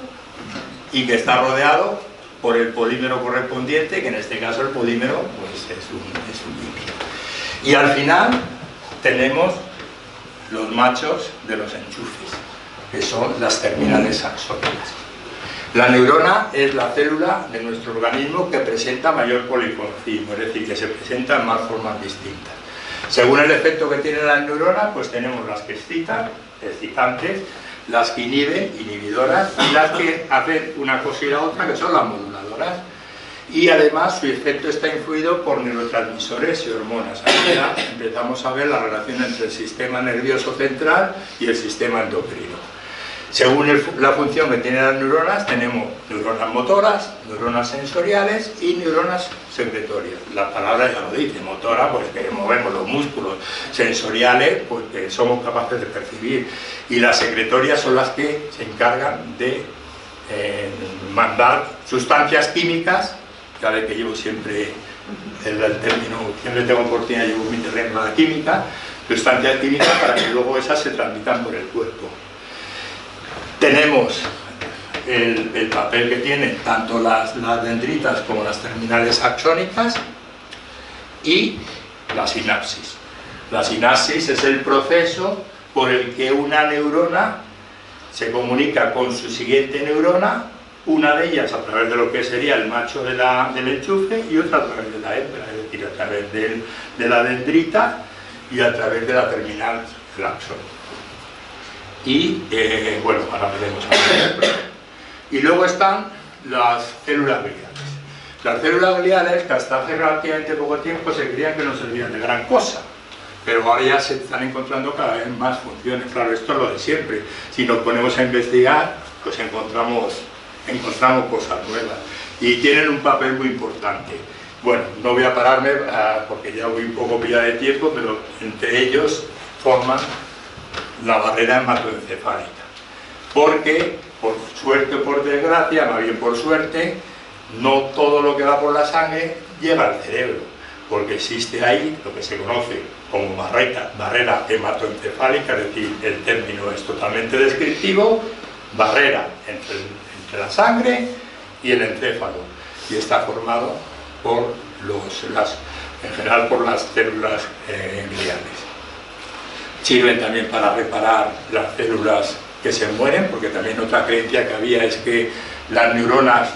S1: y que está rodeado por el polímero correspondiente, que en este caso el polímero pues es un lípido. Y al final tenemos los machos de los enchufes, que son las terminales axónicas. La neurona es la célula de nuestro organismo que presenta mayor polimorfismo, es decir, que se presenta en más formas distintas. Según el efecto que tienen las neuronas, pues tenemos las que excitan, excitantes, las que inhiben, inhibidoras, y las que hacen una cosa y la otra, que son las moduladoras. Y además su efecto está influido por neurotransmisores y hormonas. Aquí ya empezamos a ver la relación entre el sistema nervioso central y el sistema endocrino. Según la función que tienen las neuronas, tenemos neuronas motoras, neuronas sensoriales y neuronas secretorias. La palabra ya lo dice: motora, pues que movemos los músculos; sensoriales, pues que somos capaces de percibir; y las secretorias son las que se encargan de mandar sustancias químicas. Ya ve que llevo siempre el término, siempre tengo oportunidad, llevo mi terreno de la química, sustancias químicas para que luego esas se transmitan por el cuerpo. Tenemos el papel que tienen tanto las dendritas como las terminales axónicas, y la sinapsis. La sinapsis es el proceso por el que una neurona se comunica con su siguiente neurona, una de ellas a través de lo que sería el macho del enchufe y otra a través de la hembra, es decir, a través de la dendrita y a través de la terminal del axón. Y bueno, ahora veremos. Y luego están las células gliales. Las células gliales, que hasta hace relativamente poco tiempo se creían que no servían de gran cosa, pero ahora ya se están encontrando cada vez más funciones. Claro, esto es lo de siempre. Si nos ponemos a investigar, pues encontramos cosas nuevas y tienen un papel muy importante. Bueno, no voy a pararme porque ya voy un poco pillado de tiempo, pero entre ellos forman la barrera hematoencefálica, porque por suerte o por desgracia, más bien por suerte, no todo lo que va por la sangre llega al cerebro, porque existe ahí lo que se conoce como barrera hematoencefálica, es decir, el término es totalmente descriptivo: barrera entre la sangre y el encéfalo, y está formado por en general por las células gliales. Sirven también para reparar las células que se mueren, porque también otra creencia que había es que las neuronas,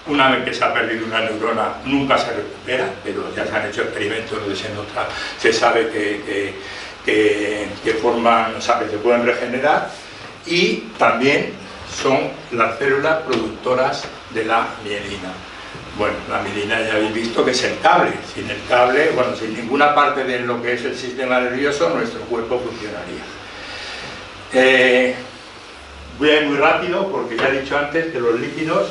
S1: una vez que se ha perdido una neurona, nunca se recupera, pero ya se han hecho experimentos donde se sabe que forman, o sea, que se pueden regenerar. Y también son las células productoras de la mielina. Bueno, la mielina ya habéis visto que es el cable. Sin el cable, bueno, sin ninguna parte de lo que es el sistema nervioso, nuestro cuerpo funcionaría. Voy a ir muy rápido porque ya he dicho antes que los lípidos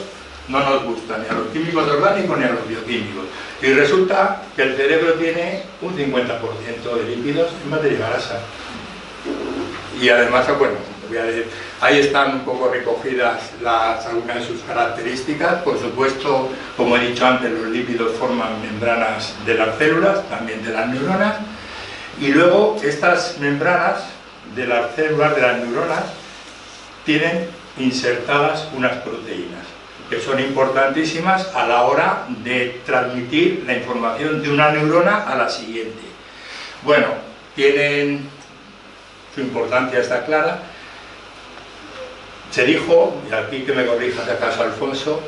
S1: no nos gustan ni a los químicos orgánicos ni a los bioquímicos. Y resulta que el cerebro tiene un 50% de lípidos en materia grasa. Y además, bueno, ahí están un poco recogidas algunas de sus características. Por supuesto, como he dicho antes, los lípidos forman membranas de las células, también de las neuronas. Y luego estas membranas de las células, de las neuronas, tienen insertadas unas proteínas que son importantísimas a la hora de transmitir la información de una neurona a la siguiente. Bueno, tienen su importancia, está clara. Se dijo, y aquí que me corrija si acaso Alfonso,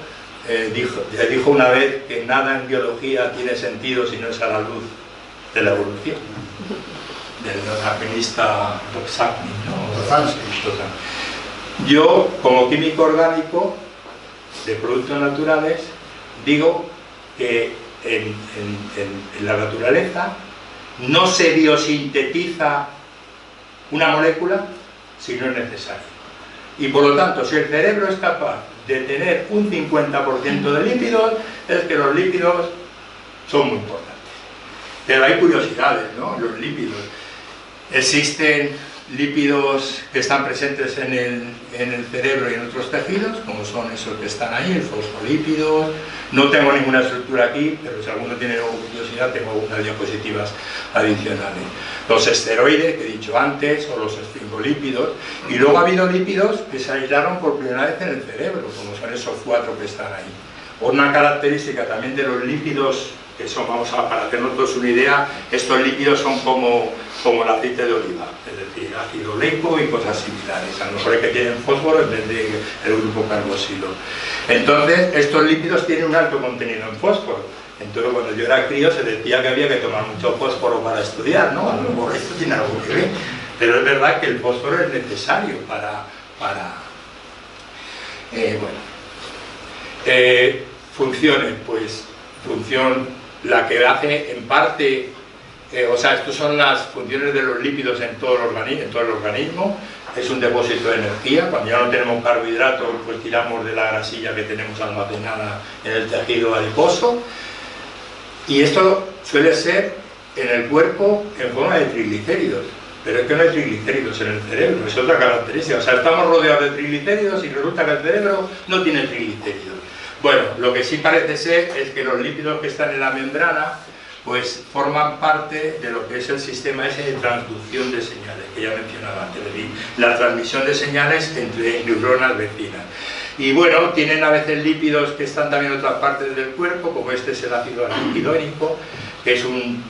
S1: dijo una vez que nada en biología tiene sentido si no es a la luz de la evolución, del darwinista Dovzhansky, ¿no? Yo, como químico orgánico de productos naturales, digo que en la naturaleza no se biosintetiza una molécula si no es necesario. Y por lo tanto, si el cerebro es capaz de tener un 50% de lípidos, es que los lípidos son muy importantes. Pero hay curiosidades, ¿no? Los lípidos. Existen lípidos que están presentes en el cerebro y en otros tejidos, como son esos que están ahí, el fosfolípidos. No tengo ninguna estructura aquí, pero si alguno tiene curiosidad, tengo algunas diapositivas adicionales. Los esteroides, que he dicho antes, o los esfingolípidos. Y luego ha habido lípidos que se aislaron por primera vez en el cerebro, como son esos 4 que están ahí. Una característica también de los lípidos, que son, para hacernos todos una idea, estos lípidos son como el aceite de oliva, es decir, ácido oleico y cosas similares, a lo mejor es que tienen fósforo en vez del grupo carboxilo. Entonces, estos lípidos tienen un alto contenido en fósforo. Entonces, cuando yo era crío se decía que había que tomar mucho fósforo para estudiar, ¿no? A lo mejor esto tiene algo que ver, pero es verdad que el fósforo es necesario para funciones, pues, función la que hace en parte, estas son las funciones de los lípidos en todo el organismo, es un depósito de energía. Cuando ya no tenemos carbohidratos, pues tiramos de la grasilla que tenemos almacenada en el tejido adiposo, y esto suele ser en el cuerpo en forma de triglicéridos, pero es que no hay triglicéridos en el cerebro, es otra característica. O sea, estamos rodeados de triglicéridos y resulta que el cerebro no tiene triglicéridos. Bueno, lo que sí parece ser es que los lípidos que están en la membrana pues forman parte de lo que es el sistema ese de transducción de señales, que ya mencionaba antes, es decir, la transmisión de señales entre neuronas vecinas. Y bueno, tienen a veces lípidos que están también en otras partes del cuerpo, como este es el ácido araquidónico, que es un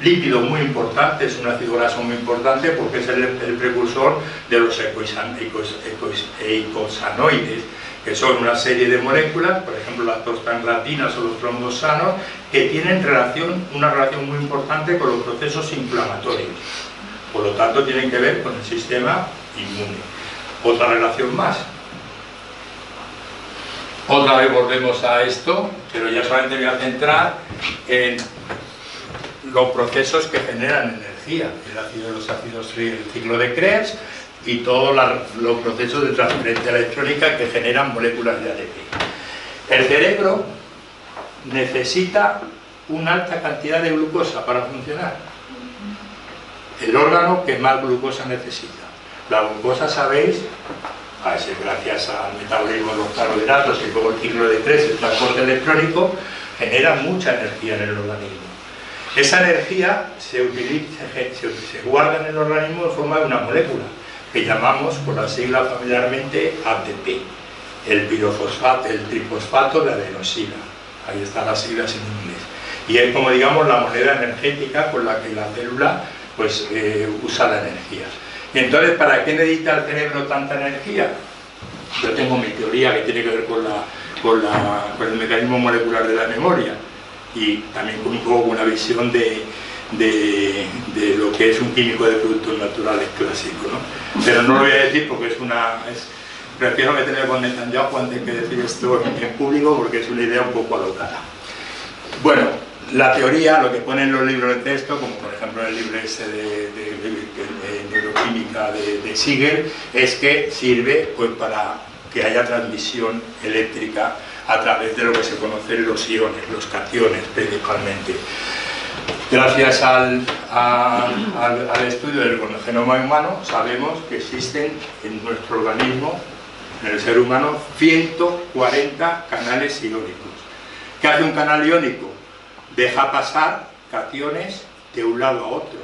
S1: lípido muy importante, es un ácido graso muy importante porque es el precursor de los eicosanoides, que son una serie de moléculas, por ejemplo las prostaglandinas o los trombosanos, que tienen una relación muy importante con los procesos inflamatorios. Por lo tanto, tienen que ver con el sistema inmune. Otra relación más. Otra vez volvemos a esto, pero ya solamente me voy a centrar en los procesos que generan energía, el ciclo de Krebs y todos los procesos de transferencia electrónica que generan moléculas de ADP. El cerebro necesita una alta cantidad de glucosa para funcionar. El órgano que más glucosa necesita. La glucosa, sabéis, gracias al metabolismo de los carbohidratos y luego el ciclo de Krebs, el transporte electrónico, genera mucha energía en el organismo. Esa energía se guarda en el organismo en forma de una molécula que llamamos por la sigla familiarmente ATP, el pirofosfato, el trifosfato de adenosina. Ahí están las siglas en inglés. Y es como, digamos, la moneda energética con la que la célula pues, usa la energía. Y entonces, ¿para qué necesita el cerebro tanta energía? Yo tengo mi teoría que tiene que ver con el mecanismo molecular de la memoria y también con un poco una visión de lo que es un químico de productos naturales clásico, ¿no? Pero no lo voy a decir porque prefiero meterme con Netanyahu antes que decir esto en público porque es una idea un poco alocada. Bueno, la teoría, lo que pone en los libros de texto, como por ejemplo en el libro ese de neuroquímica de Siegel, es que sirve pues, para que haya transmisión eléctrica a través de lo que se conocen los iones, los cationes principalmente. Gracias al estudio del genoma humano sabemos que existen en nuestro organismo, en el ser humano, 140 canales iónicos. ¿Qué hace un canal iónico? Deja pasar cationes de un lado a otro.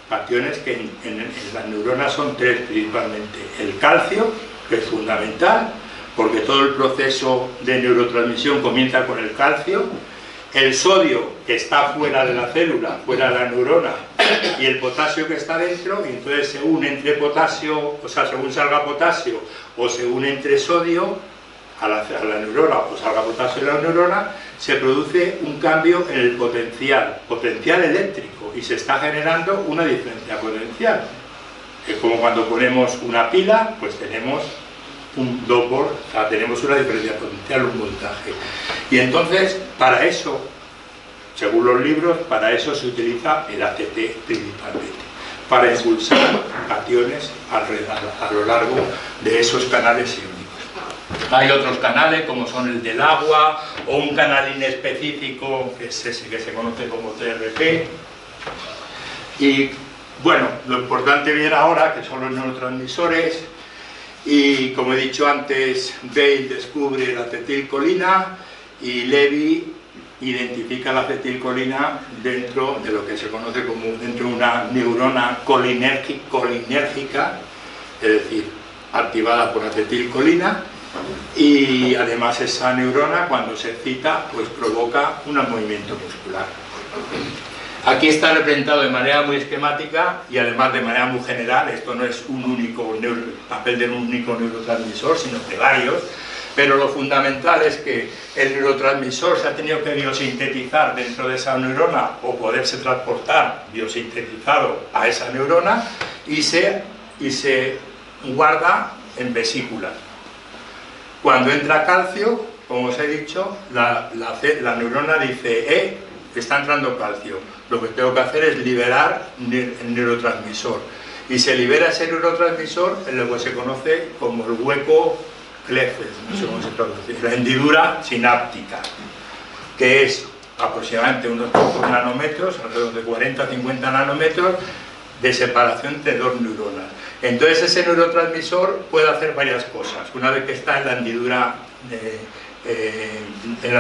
S1: Cationes que en las neuronas son tres principalmente. El calcio, que es fundamental, porque todo el proceso de neurotransmisión comienza con el calcio. El sodio, que está fuera de la célula, fuera de la neurona, y el potasio que está dentro, y entonces se une entre potasio, o sea, según salga potasio, o se une entre sodio a la neurona, o salga potasio de la neurona, se produce un cambio en el potencial eléctrico, y se está generando una diferencia potencial. Es como cuando ponemos una pila, pues tenemos un 2 volt, o sea, tenemos una diferencia potencial, un voltaje. Y entonces, para eso, según los libros, para eso se utiliza el ATP principalmente, para impulsar cationes a lo largo de esos canales iónicos. Hay otros canales, como son el del agua, o un canal inespecífico, que es ese que se conoce como TRP. Y, bueno, lo importante viene ahora, que son los neurotransmisores. Y como he dicho antes, Bale descubre la acetilcolina y Levy identifica la acetilcolina dentro de lo que se conoce como dentro de una neurona colinérgica, es decir, activada por acetilcolina, y además esa neurona cuando se excita pues provoca un movimiento muscular. Aquí está representado de manera muy esquemática y además de manera muy general. Esto no es un único papel de un único neurotransmisor, sino de varios, pero lo fundamental es que el neurotransmisor se ha tenido que biosintetizar dentro de esa neurona o poderse transportar biosintetizado a esa neurona y se guarda en vesículas. Cuando entra calcio, como os he dicho, la neurona dice, está entrando calcio. Lo que tengo que hacer es liberar el neurotransmisor. Y se libera ese neurotransmisor en lo que se conoce como el hueco Clefes, no sé cómo se traduce, la hendidura sináptica, que es aproximadamente unos pocos nanómetros, alrededor de 40-50 nanómetros de separación entre dos neuronas. Entonces ese neurotransmisor puede hacer varias cosas, una vez que está en la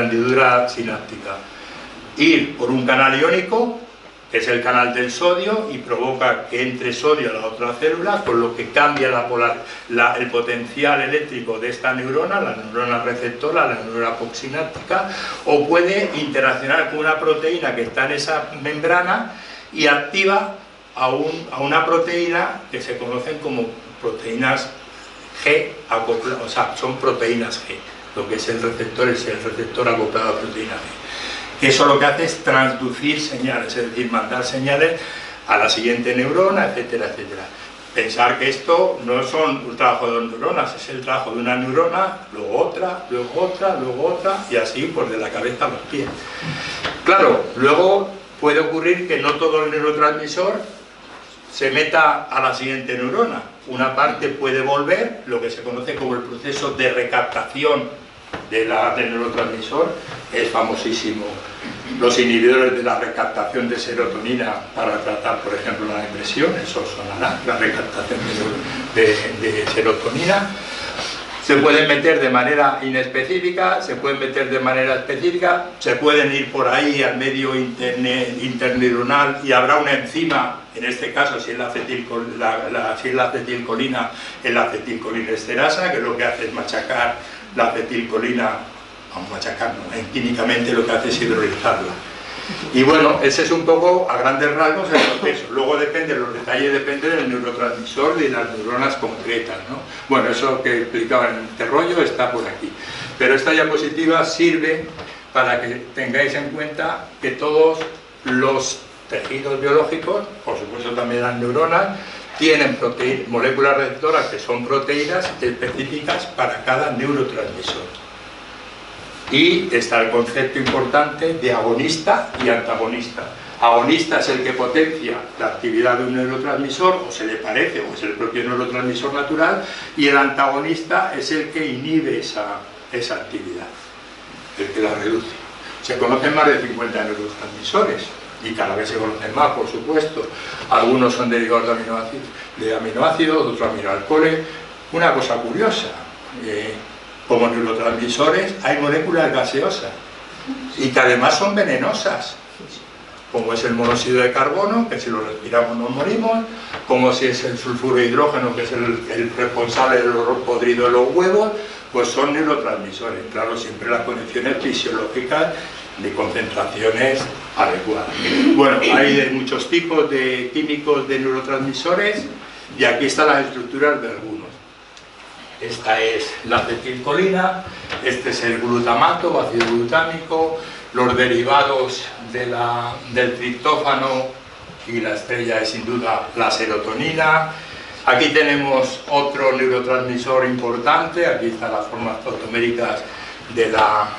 S1: hendidura sináptica. Ir por un canal iónico, que es el canal del sodio, y provoca que entre sodio a la otra célula, con lo que cambia el potencial eléctrico de esta neurona, la neurona receptora, la neurona sináptica, o puede interaccionar con una proteína que está en esa membrana y activa a una proteína que se conocen como proteínas G acopladas, o sea, son proteínas G, lo que es el receptor acoplado a proteína G. Eso lo que hace es transducir señales, es decir, mandar señales a la siguiente neurona, etcétera, etcétera. Pensar que esto no son un trabajo de dos neuronas, es el trabajo de una neurona, luego otra, luego otra, luego otra, y así pues de la cabeza a los pies. Claro, luego puede ocurrir que no todo el neurotransmisor se meta a la siguiente neurona. Una parte puede volver, lo que se conoce como el proceso de recaptación del neurotransmisor, es famosísimo. Los inhibidores de la recaptación de serotonina para tratar, por ejemplo, la depresión, eso sonará, la recaptación de serotonina. Se pueden meter de manera inespecífica, se pueden meter de manera específica, se pueden ir por ahí al medio interneuronal y habrá una enzima, en este caso si es la acetilcolina, es la acetilcolinesterasa, que lo que hace es machacar la acetilcolina, vamos a machacarlo, químicamente lo que hace es hidrolizarla. Y bueno, ese es un poco, a grandes rasgos, el proceso. Luego depende, los detalles dependen del neurotransmisor y de las neuronas concretas, ¿no? Bueno, eso que explicaba en este rollo está por aquí. Pero esta diapositiva sirve para que tengáis en cuenta que todos los tejidos biológicos, por supuesto también las neuronas, tienen moléculas receptoras que son proteínas específicas para cada neurotransmisor. Y está el concepto importante de agonista y antagonista. Agonista es el que potencia la actividad de un neurotransmisor, o se le parece, o es el propio neurotransmisor natural, y el antagonista es el que inhibe esa actividad, el que la reduce. Se conocen más de 50 neurotransmisores, y cada vez se conocen más, por supuesto. Algunos son derivados de aminoácidos, otros aminoalcoholes. Una cosa curiosa, como neurotransmisores hay moléculas gaseosas, y que además son venenosas, como es el monóxido de carbono, que si lo respiramos nos morimos, como si es el sulfuro de hidrógeno, que es el responsable del olor podrido de los huevos, pues son neurotransmisores. Claro, siempre las condiciones fisiológicas de concentraciones adecuadas. Bueno, hay de muchos tipos de químicos de neurotransmisores, y aquí están las estructuras de algunos. Esta es la acetilcolina, este es el glutamato o ácido glutámico, los derivados del triptófano, y la estrella es sin duda la serotonina. Aquí tenemos otro neurotransmisor importante, aquí están las formas tautoméricas de la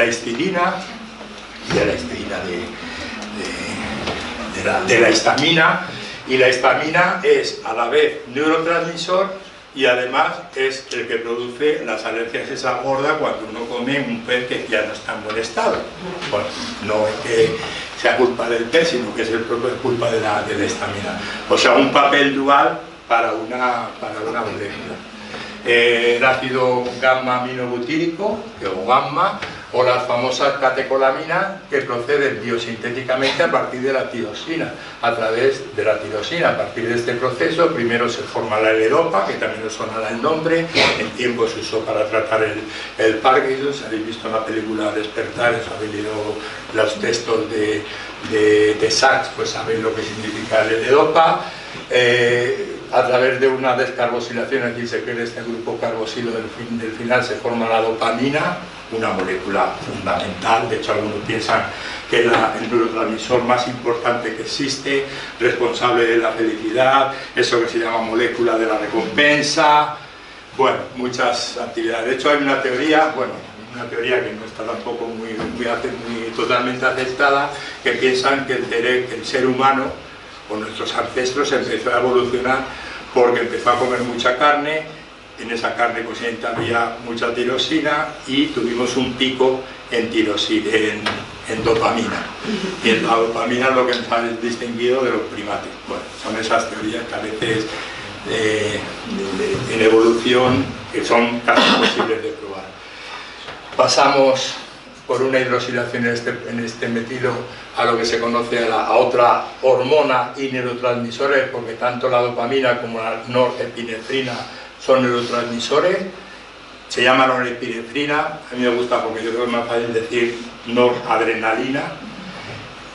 S1: histidina, de la histamina, y la histamina es a la vez neurotransmisor y además es el que produce las alergias esa gorda cuando uno come un pez que ya no está en buen estado. Bueno, no es que sea culpa del pez, sino que es el propio culpa de la histamina. O sea, un papel dual para una molécula. El ácido gamma aminobutírico, o gamma, o las famosas catecolaminas, que proceden biosintéticamente a partir de la tirosina, a través de la tirosina. A partir de este proceso, primero se forma la L-Dopa, que también os sonará el nombre, en tiempo se usó para tratar el Parkinson. Si habéis visto la película Despertar, si habéis leído los textos de Sachs, pues sabéis lo que significa el L-Dopa. A través de una descarbosilación, aquí se pierde este grupo carboxilo del final, se forma la dopamina, una molécula fundamental. De hecho, algunos piensan que es el neurotransmisor más importante que existe, responsable de la felicidad, eso que se llama molécula de la recompensa. Bueno, muchas actividades. De hecho, hay una teoría, que no está tampoco muy totalmente aceptada, que piensan que el ser humano, o nuestros ancestros, empezó a evolucionar porque empezó a comer mucha carne. En esa carne consciente había mucha tirosina y tuvimos un pico en dopamina. Y en la dopamina es lo que nos ha distinguido de los primates. Bueno, son esas teorías que a veces en evolución que son casi imposibles de probar. Pasamos por una hidrosilación en este metilo a lo que se conoce a otra hormona y neurotransmisores, porque tanto la dopamina como la norepinefrina son neurotransmisores. Se llama norepinefrina, a mí me gusta porque yo creo que es más fácil decir noradrenalina,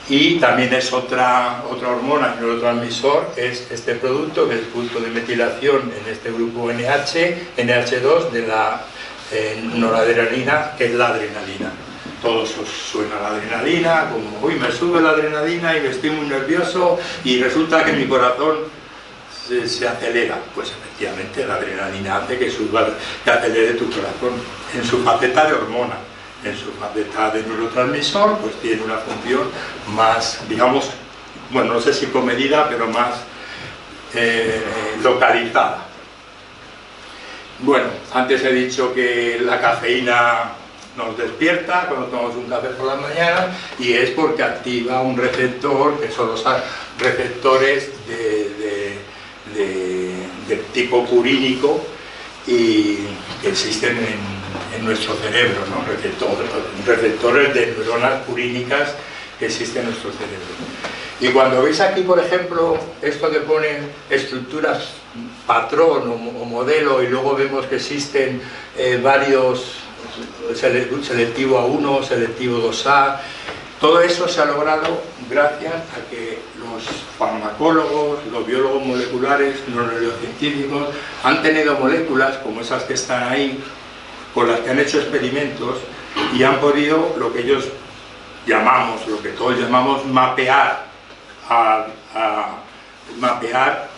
S1: y también es otra hormona neurotransmisor, es este producto, que es el punto de metilación en este grupo NH2 de la noradrenalina, que es la adrenalina. Todos os suena la adrenalina, como uy, me sube la adrenalina y me estoy muy nervioso y resulta que mi corazón se acelera. Pues efectivamente la adrenalina hace que acelere tu corazón en su faceta de hormona. En su faceta de neurotransmisor, pues tiene una función más, digamos, bueno, no sé si comedida, pero más localizada. Bueno, antes he dicho que la cafeína nos despierta cuando tomamos un café por la mañana, y es porque activa un receptor, que son los receptores de tipo purínico y que existen en nuestro cerebro, ¿no? Receptores de neuronas purínicas que existen en nuestro cerebro. Y cuando veis aquí, por ejemplo, esto que pone estructuras patrón o modelo, y luego vemos que existen varios, selectivo A1, selectivo 2A, todo eso se ha logrado gracias a que los farmacólogos, los biólogos moleculares, los neurocientíficos han tenido moléculas como esas que están ahí, con las que han hecho experimentos y han podido lo que ellos llamamos, lo que todos llamamos mapear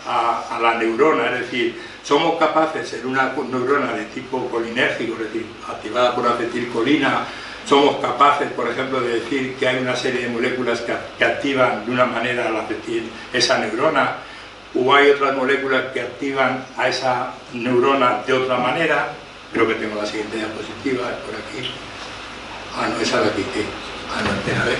S1: a la neurona, es decir, somos capaces en una neurona de tipo colinérgico, es decir, activada por acetilcolina, somos capaces, por ejemplo, de decir que hay una serie de moléculas que activan de una manera esa neurona, o hay otras moléculas que activan a esa neurona de otra manera. Creo que tengo la siguiente diapositiva, es por aquí. Ah, no, esa de aquí, ¿qué? Ah, no, espera, a ver.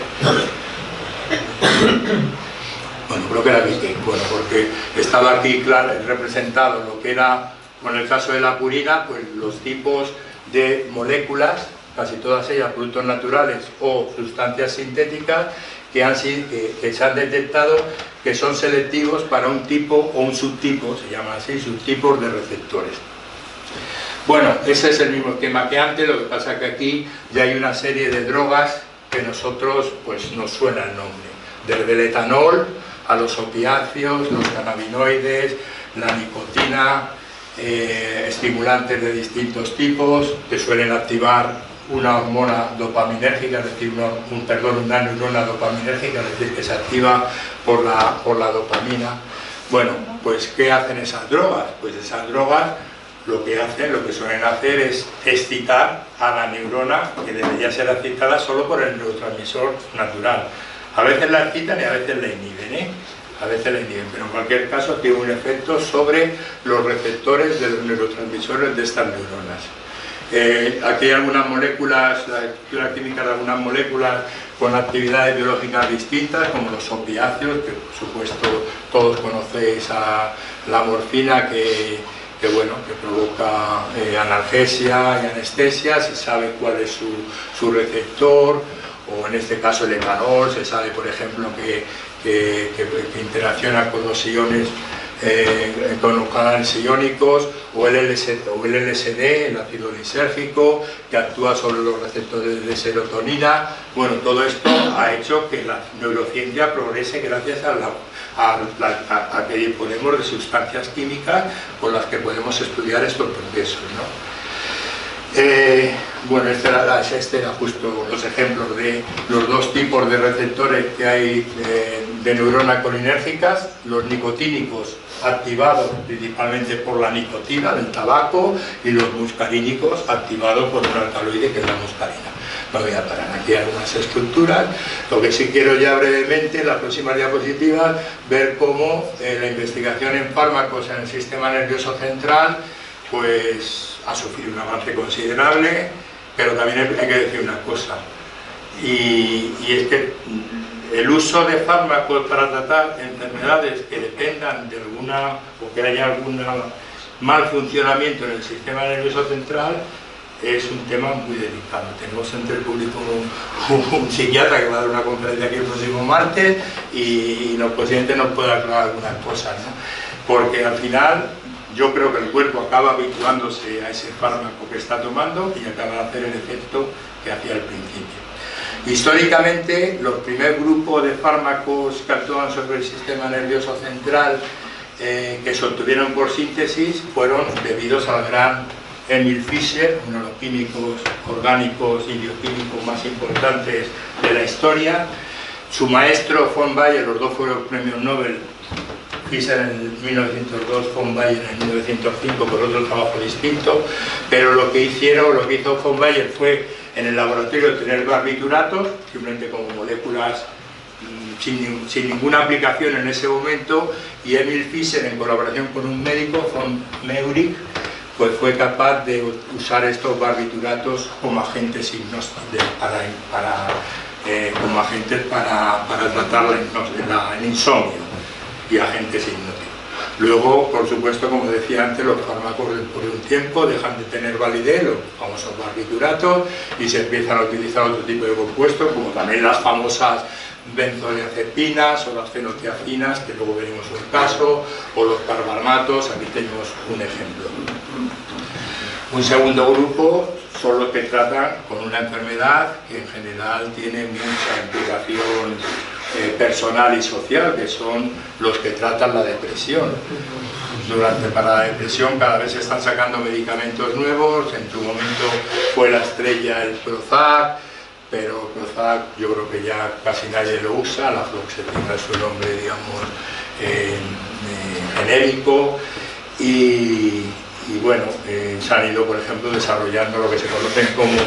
S1: Bueno, creo que era aquí, bueno, porque estaba aquí claro, representado lo que era, con el caso de la purina, pues los tipos de moléculas, casi todas ellas productos naturales o sustancias sintéticas, que se han detectado que son selectivos para un tipo o un subtipo, se llama así, subtipos de receptores. Bueno, ese es el mismo tema que antes, lo que pasa que aquí ya hay una serie de drogas que nosotros, pues nos suena el nombre, desde el etanol a los opiáceos, los cannabinoides, la nicotina, estimulantes de distintos tipos que suelen activar una hormona dopaminérgica, es decir, una neurona dopaminérgica, es decir, que se activa por la dopamina. Bueno, pues ¿qué hacen esas drogas? Pues esas drogas lo que suelen hacer es excitar a la neurona, que debería ser excitada solo por el neurotransmisor natural. A veces la excitan y a veces la inhiben, a veces la inhiben, pero en cualquier caso tiene un efecto sobre los receptores de los neurotransmisores de estas neuronas. Aquí hay algunas moléculas, la estructura química de algunas moléculas con actividades biológicas distintas, como los opiáceos, que por supuesto todos conocéis a la morfina, que provoca analgesia y anestesia, se sabe cuál es su receptor, o en este caso el etanol, se sabe por ejemplo que interacciona con los iones, con los canales iónicos, o el LSD, el ácido lisérgico, que actúa sobre los receptores de serotonina. Bueno, todo esto ha hecho que la neurociencia progrese gracias a que disponemos de sustancias químicas con las que podemos estudiar estos procesos, ¿no? Bueno, este era justo los ejemplos de los dos tipos de receptores que hay de neuronas colinérgicas, los nicotínicos activados principalmente por la nicotina del tabaco y los muscarínicos activados por un alcaloide que es la muscarina. No voy a parar aquí algunas estructuras. Lo que sí quiero ya brevemente en las próximas diapositivas ver cómo la investigación en fármacos en el sistema nervioso central pues ha sufrido un avance considerable, pero también hay que decir una cosa, y es que el uso de fármacos para tratar enfermedades que dependan de alguna o que haya algún mal funcionamiento en el sistema nervioso central es un tema muy delicado. Tenemos entre el público un psiquiatra que va a dar una conferencia aquí el próximo martes y posiblemente nos pueda aclarar algunas cosas, ¿no? Porque al final yo creo que el cuerpo acaba habituándose a ese fármaco que está tomando y acaba de hacer el efecto que hacía al principio. Históricamente, los primeros grupos de fármacos que actúan sobre el sistema nervioso central que se obtuvieron por síntesis fueron debidos al gran Emil Fischer, uno de los químicos orgánicos y bioquímicos más importantes de la historia. Su maestro von Bayer, los dos fueron premios Nobel, Fischer en 1902, von Bayer en 1905 por otro trabajo distinto, pero lo que hizo von Bayer fue en el laboratorio tener barbituratos, simplemente como moléculas sin ninguna aplicación en ese momento, y Emil Fischer, en colaboración con un médico, von Meurig, pues fue capaz de usar estos barbituratos como agentes como agentes para tratar el insomnio y agentes hipnóticos. Luego, por supuesto, como decía antes, los fármacos por un tiempo dejan de tener validez, los famosos barbituratos, y se empiezan a utilizar otro tipo de compuestos, como también las famosas benzodiazepinas o las fenotiazinas, que luego veremos un caso, o los carbamatos. Aquí tenemos un ejemplo. Un segundo grupo son los que tratan con una enfermedad que en general tiene mucha implicación personal y social, que son los que tratan la depresión. Para la depresión cada vez se están sacando medicamentos nuevos. En su momento fue la estrella el Prozac, pero Prozac yo creo que ya casi nadie lo usa. La fluoxetina es su nombre, digamos, genérico y bueno, se han ido, por ejemplo, desarrollando lo que se conocen como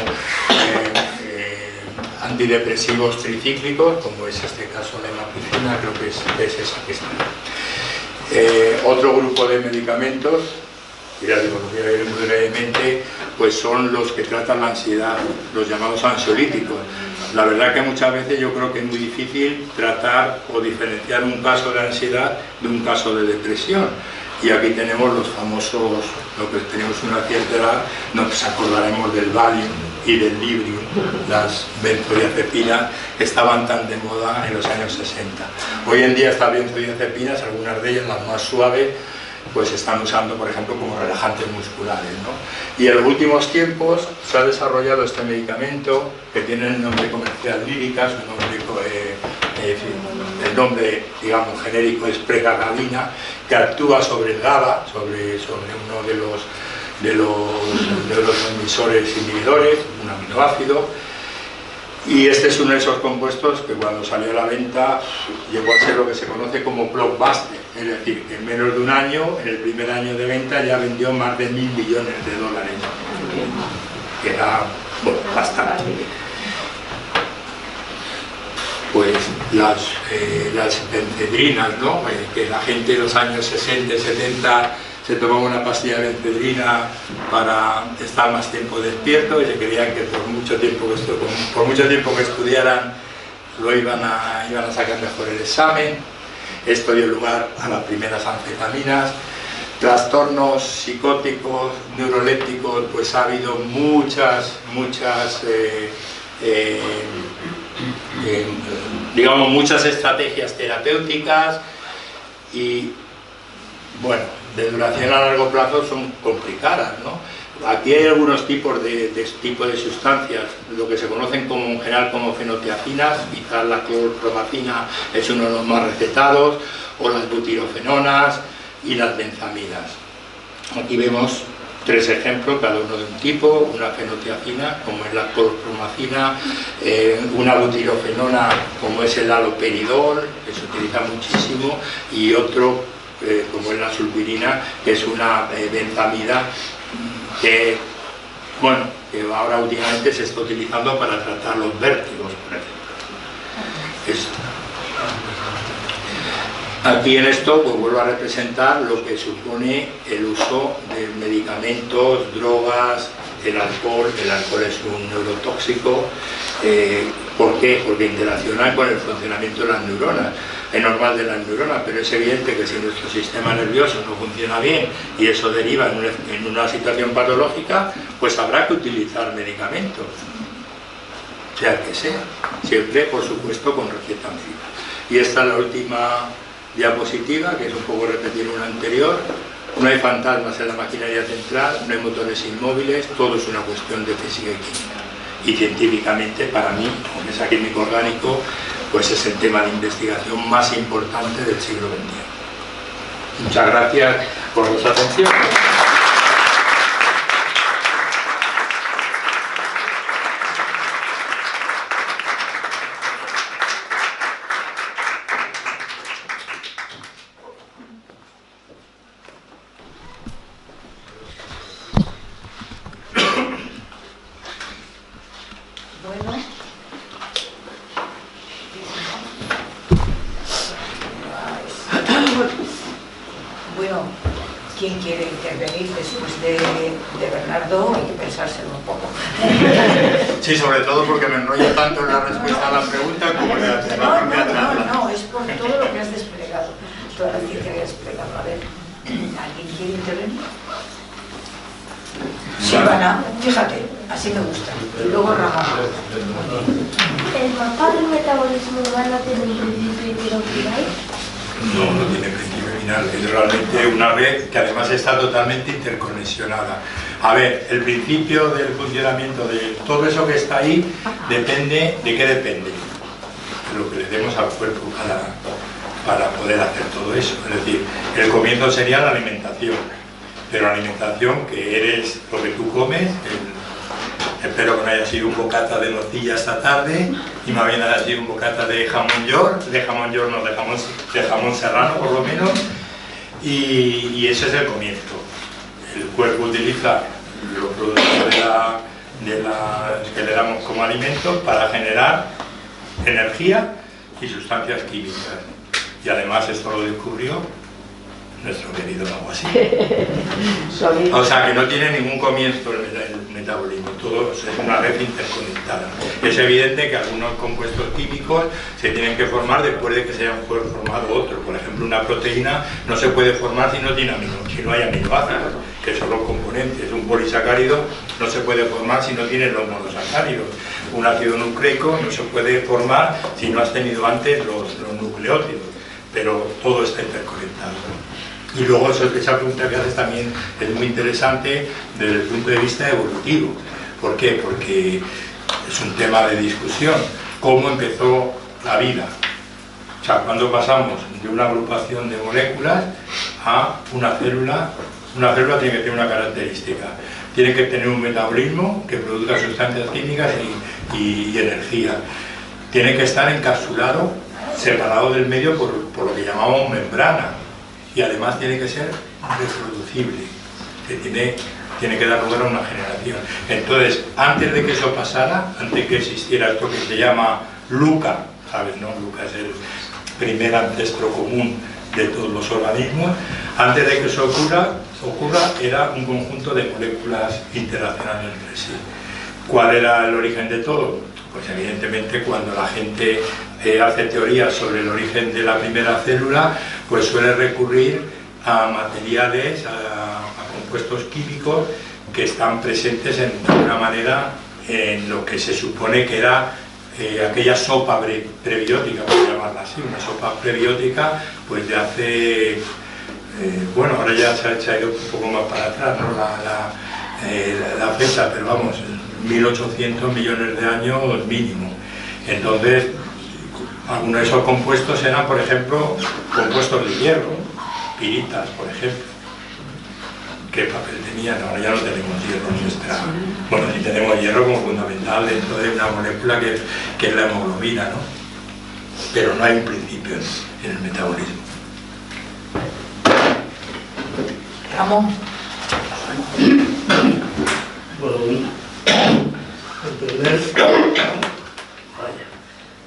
S1: antidepresivos tricíclicos, como es este caso la hemapicina, creo que es esa que está. Otro grupo de medicamentos, que ya digo, los voy a ir muy brevemente, pues son los que tratan la ansiedad, los llamados ansiolíticos. La verdad que muchas veces yo creo que es muy difícil tratar o diferenciar un caso de ansiedad de un caso de depresión. Y aquí tenemos los famosos, lo que tenemos una cierta edad, nos acordaremos del Valium y del Librium, las benzodiazepinas que estaban tan de moda en los años 60. Hoy en día estas benzodiazepinas, algunas de ellas, las más suaves, pues se están usando, por ejemplo, como relajantes musculares, ¿no? Y en los últimos tiempos se ha desarrollado este medicamento que tiene el nombre comercial Lyrica, su nombre, el nombre, digamos, genérico es pregabalina, que actúa sobre el GABA, sobre uno de los emisores inhibidores, un aminoácido. Y este es uno de esos compuestos que cuando salió a la venta llegó a ser lo que se conoce como blockbuster, es decir, que en menos de un año, en el primer año de venta, ya vendió más de $1.000 millones, que era, bueno, bastante. Pues las benzedrinas, ¿no? Que la gente en los años 60 y 70 se tomaba una pastilla de benzedrina para estar más tiempo despierto y se creían que por mucho tiempo que estudiaran iban a sacar mejor el examen. Esto dio lugar a las primeras anfetaminas. Trastornos psicóticos, neurolépticos, pues ha habido muchas estrategias terapéuticas y, bueno, de duración a largo plazo son complicadas, ¿no? Aquí hay algunos tipos de sustancias, lo que se conocen como, en general, como fenotiacinas, quizás la clorpromacina es uno de los más recetados, o las butirofenonas y las benzaminas. Aquí vemos 3 ejemplos, cada uno de un tipo: una fenotiacina, como es la clorpromacina, una butirofenona, como es el haloperidol, que se utiliza muchísimo, y otro, como es la sulpirina, que es una benzamida que, bueno, que ahora últimamente se está utilizando para tratar los vértigos, por ejemplo. Aquí en esto, pues vuelvo a representar lo que supone el uso de medicamentos, drogas, el alcohol. El alcohol es un neurotóxico. ¿Por qué? Porque interacciona con el funcionamiento de las neuronas. Es normal de las neuronas, pero es evidente que si nuestro sistema nervioso no funciona bien y eso deriva en una situación patológica, pues habrá que utilizar medicamentos, sea que sea, siempre, por supuesto, con receta médica. Y esta es la última diapositiva, que es un poco repetir una anterior. No hay fantasmas en la maquinaria central, no hay motores inmóviles, todo es una cuestión de física y química. Y científicamente, para mí, aunque sea químico orgánico, pues es el tema de investigación más importante del siglo XXI. Muchas gracias por vuestra atención.
S2: Bueno, ¿quién quiere intervenir después de Bernardo? Hay que pensárselo un poco.
S1: Sí, sobre todo porque me enrollo tanto en la respuesta a la pregunta como en la charla.
S2: No, es por todo lo que has desplegado, toda la ciencia que has desplegado. A ver, ¿alguien quiere intervenir? Sí, Ana, fíjate, así me gusta. Y luego Ramón.
S3: ¿El mapa del metabolismo humano tiene un principio y tiene un final?
S1: No, no tiene principio final, es realmente una red que además está totalmente interconexionada. A ver, el principio del funcionamiento de todo eso que está ahí depende, ¿de qué depende? De lo que le demos al cuerpo para poder hacer todo eso. Es decir, el comienzo sería la alimentación, pero la alimentación que eres lo que tú comes. Espero que no haya sido un bocata de nocilla esta tarde y más bien haya sido un bocata de jamón york, no, de jamón serrano por lo menos. y ese es el comienzo. El cuerpo utiliza los productos que le damos como alimentos para generar energía y sustancias químicas. Y además esto lo descubrió nuestro querido Lavoisier. O sea que no tiene ningún comienzo el metabolismo, todo es una red interconectada. Es evidente que algunos compuestos químicos se tienen que formar después de que se hayan formado otros. Por ejemplo, una proteína no se puede formar si no hay aminoácidos, que son los componentes. Un polisacárido no se puede formar si no tiene los monosacáridos. Un ácido nucleico no se puede formar si no has tenido antes los nucleótidos. Pero todo está interconectado. Y luego esa pregunta que haces también es muy interesante desde el punto de vista evolutivo. ¿Por qué? Porque es un tema de discusión. ¿Cómo empezó la vida? O sea, cuando pasamos de una agrupación de moléculas a una célula. Una célula tiene que tener una característica. Tiene que tener un metabolismo que produzca sustancias químicas y energía. Tiene que estar encapsulado, separado del medio por lo que llamamos membrana. Y además tiene que ser reproducible, que tiene que dar lugar a una generación. Entonces, antes de que eso pasara, antes que existiera esto que se llama LUCA, ¿sabes? ¿No? LUCA es el primer ancestro común de todos los organismos. Antes de que eso ocurra era un conjunto de moléculas interaccionando entre sí. ¿Cuál era el origen de todo? Pues evidentemente cuando la gente hace teorías sobre el origen de la primera célula, pues suele recurrir a materiales, a compuestos químicos que están presentes de alguna manera en lo que se supone que era aquella sopa prebiótica, por llamarla así, una sopa prebiótica pues de hace, bueno, ahora ya se ha ido un poco más para atrás, ¿no? la fecha, pero vamos, 1800 millones de años mínimo. Entonces, algunos de esos compuestos eran, por ejemplo, compuestos de hierro, piritas, por ejemplo. ¿Qué papel tenían? Ahora ya no tenemos hierro en nuestra... Bueno, sí tenemos hierro como fundamental dentro de una molécula que es la hemoglobina, ¿no? Pero no hay un principio en el metabolismo.
S2: Ramón.
S4: Bueno,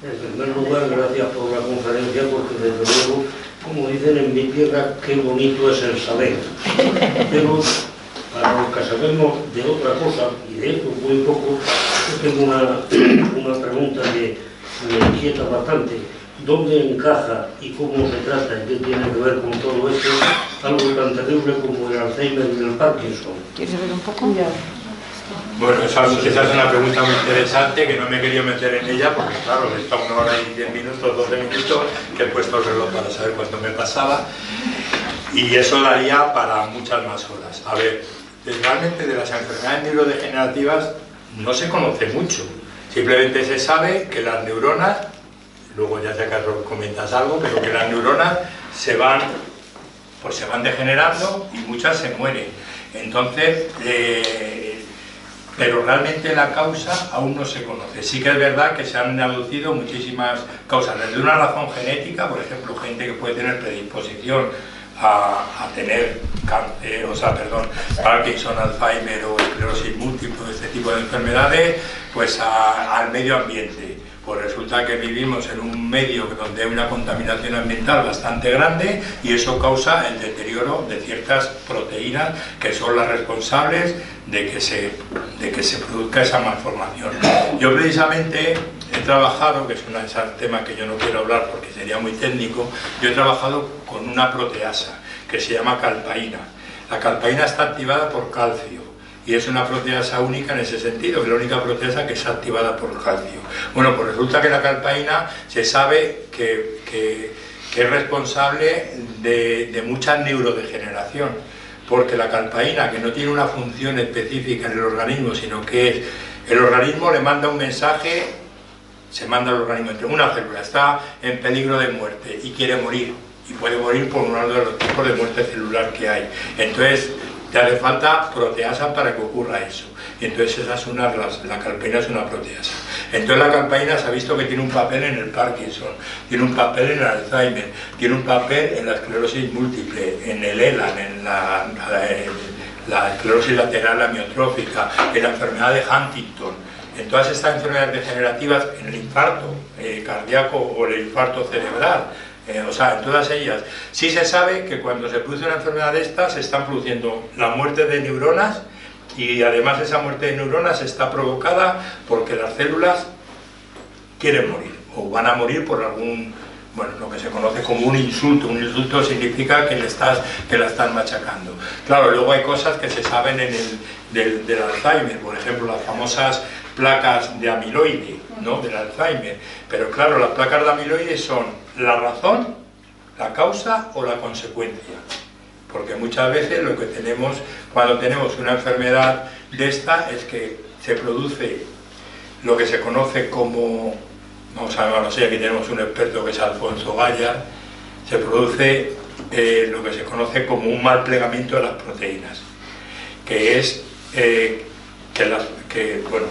S4: en primer lugar, gracias por la conferencia, porque desde luego, como dicen en mi tierra, qué bonito es el saber. Pero para los que sabemos de otra cosa, y de esto muy poco, yo tengo una pregunta que me inquieta bastante. ¿Dónde encaja y cómo se trata y qué tiene que ver con todo esto algo tan terrible como el Alzheimer y el Parkinson?
S2: ¿Quieres saber un poco? Ya.
S1: Bueno, esa es una pregunta muy interesante que no me he querido meter en ella porque claro, está 1 hora y 10 minutos, 12 minutos, que he puesto el reloj para saber cuánto me pasaba y eso daría para muchas más horas. A ver, realmente de las enfermedades neurodegenerativas no se conoce mucho, simplemente se sabe que las neuronas, luego ya si acaso comentas algo, pero que las neuronas se van degenerando y muchas se mueren. Entonces, pero realmente la causa aún no se conoce. Sí que es verdad que se han aducido muchísimas causas, desde una razón genética, por ejemplo, gente que puede tener predisposición a tener cáncer, Parkinson, Alzheimer o esclerosis múltiple, este tipo de enfermedades, pues al medio ambiente. Pues resulta que vivimos en un medio donde hay una contaminación ambiental bastante grande y eso causa el deterioro de ciertas proteínas que son las responsables de que se produzca esa malformación. Yo precisamente he trabajado, que es un tema que yo no quiero hablar porque sería muy técnico, yo he trabajado con una proteasa que se llama calpaína. La calpaína está activada por calcio. Y es una proteasa única en ese sentido, que es la única proteasa que está activada por calcio. Bueno, pues resulta que la calpaína se sabe que es responsable de mucha neurodegeneración, porque la calpaína, que no tiene una función específica en el organismo, sino que el organismo le manda un mensaje, se manda al organismo, entre una célula está en peligro de muerte y quiere morir, y puede morir por uno de los tipos de muerte celular que hay. Entonces, te hace falta proteasa para que ocurra eso. Y entonces esa es la calpaína es una proteasa. Entonces la calpaína se ha visto que tiene un papel en el Parkinson, tiene un papel en el Alzheimer, tiene un papel en la esclerosis múltiple, en el ELAN, en la esclerosis lateral amiotrófica, en la enfermedad de Huntington, en todas estas enfermedades degenerativas, en el infarto cardíaco o el infarto cerebral. O sea, en todas ellas. Sí se sabe que cuando se produce una enfermedad de estas se están produciendo la muerte de neuronas, y además esa muerte de neuronas está provocada porque las células quieren morir o van a morir por algún, bueno, lo que se conoce como un insulto. Un insulto significa que la están machacando. Claro, luego hay cosas que se saben del Alzheimer, por ejemplo, las famosas placas de amiloide, ¿no?, del Alzheimer. Pero claro, las placas de amiloide son la razón, la causa o la consecuencia. Porque muchas veces lo que tenemos cuando tenemos una enfermedad de esta es que se produce lo que se conoce como, vamos a llamarlo así, aquí tenemos un experto que es Alfonso Gallar, se produce lo que se conoce como un mal plegamiento de las proteínas, que es bueno,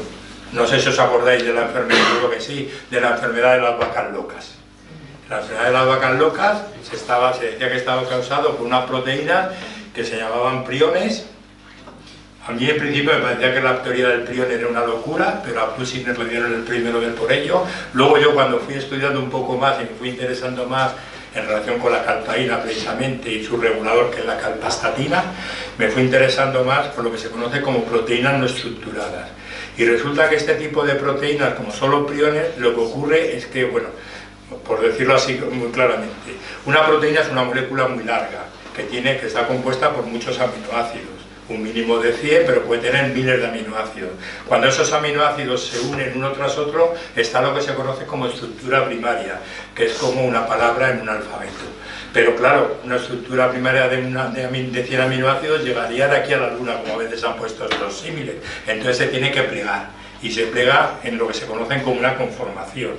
S1: no sé si os acordáis de la enfermedad, yo creo que sí, de la enfermedad de las vacas locas. La enfermedad de las vacas locas se decía que estaba causado por unas proteínas que se llamaban priones. A mí en principio me parecía que la teoría del prion era una locura, pero a Plessner le dieron el premio Nobel por ello. Luego yo, cuando fui estudiando un poco más y me fui interesando más en relación con la calpaína precisamente y su regulador, que es la calpastatina, me fui interesando más por lo que se conoce como proteínas no estructuradas. Y resulta que este tipo de proteínas, como son los priones, lo que ocurre es que, bueno, por decirlo así muy claramente, una proteína es una molécula muy larga que está compuesta por muchos aminoácidos, un mínimo de 100, pero puede tener miles de aminoácidos. Cuando esos aminoácidos se unen uno tras otro, está lo que se conoce como estructura primaria, que es como una palabra en un alfabeto. Pero claro, una estructura primaria de 100 aminoácidos llegaría de aquí a la Luna, como a veces han puesto estos símiles. Entonces se tiene que plegar, y se plega en lo que se conocen como una conformación,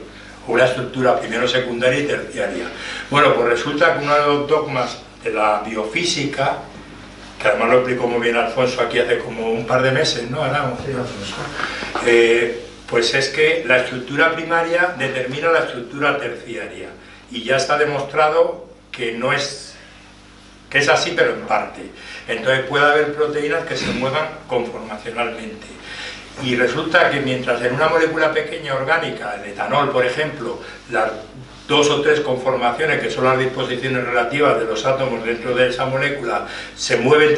S1: o una estructura primero, secundaria y terciaria. Bueno, pues resulta que uno de los dogmas de la biofísica, que además lo explicó muy bien Alfonso aquí hace como un par de meses, ¿no? Ahora, sí, Alfonso. Pues es que la estructura primaria determina la estructura terciaria, y ya está demostrado que es así, pero en parte. Entonces puede haber proteínas que se muevan conformacionalmente. Y resulta que mientras en una molécula pequeña orgánica, el etanol por ejemplo, las 2 o 3 conformaciones, que son las disposiciones relativas de los átomos dentro de esa molécula, se mueven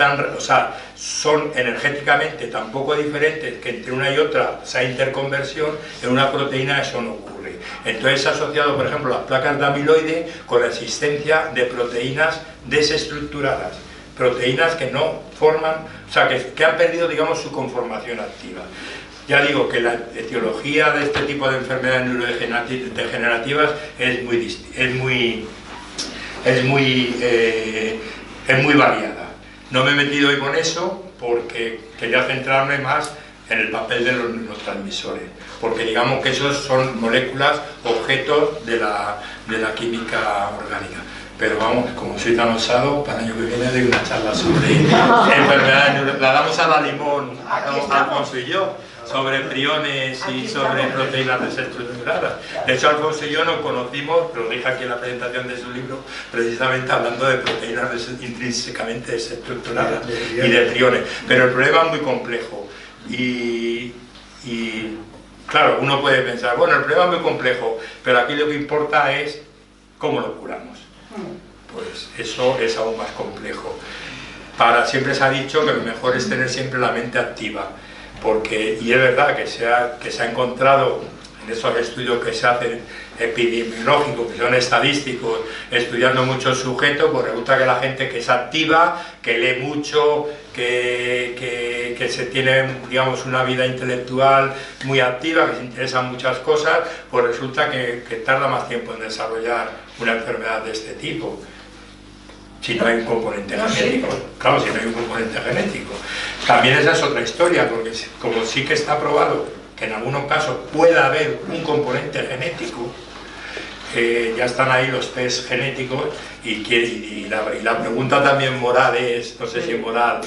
S1: son energéticamente tan poco diferentes que entre una y otra esa interconversión, en una proteína eso no ocurre. Entonces se ha asociado, por ejemplo, las placas de amiloide con la existencia de proteínas desestructuradas, proteínas que no forman, o sea, que han perdido, digamos, su conformación activa. Ya digo que la etiología de este tipo de enfermedades neurodegenerativas es muy variada. No me he metido hoy con eso porque quería centrarme más en el papel de los neurotransmisores, porque digamos que esos son moléculas, objetos de la química orgánica. Pero vamos, como soy tan osado, para el año que viene doy una charla sobre enfermedades, la damos a la limón, Alfonso y yo, sobre priones y sobre proteínas desestructuradas. De hecho, Alfonso y yo nos conocimos, lo dije aquí en la presentación de su libro, precisamente hablando de proteínas intrínsecamente desestructuradas y de priones. Pero el problema es muy complejo y claro, uno puede pensar, bueno, el problema es muy complejo, pero aquí lo que importa es cómo lo curamos. Pues eso es aún más complejo. Siempre se ha dicho que lo mejor es tener siempre la mente activa, y es verdad que se ha encontrado en esos estudios que se hacen epidemiológicos, que son estadísticos, estudiando muchos sujetos, pues resulta que la gente que es activa, que lee mucho, que se tiene, digamos, una vida intelectual muy activa, que se interesan muchas cosas, pues resulta que tarda más tiempo en desarrollar una enfermedad de este tipo, si no hay un componente genético. Claro, si no hay un componente genético. También esa es otra historia, porque como sí que está probado que en algunos casos puede haber un componente genético, ya están ahí los test genéticos y la pregunta también moral es, no sé si moral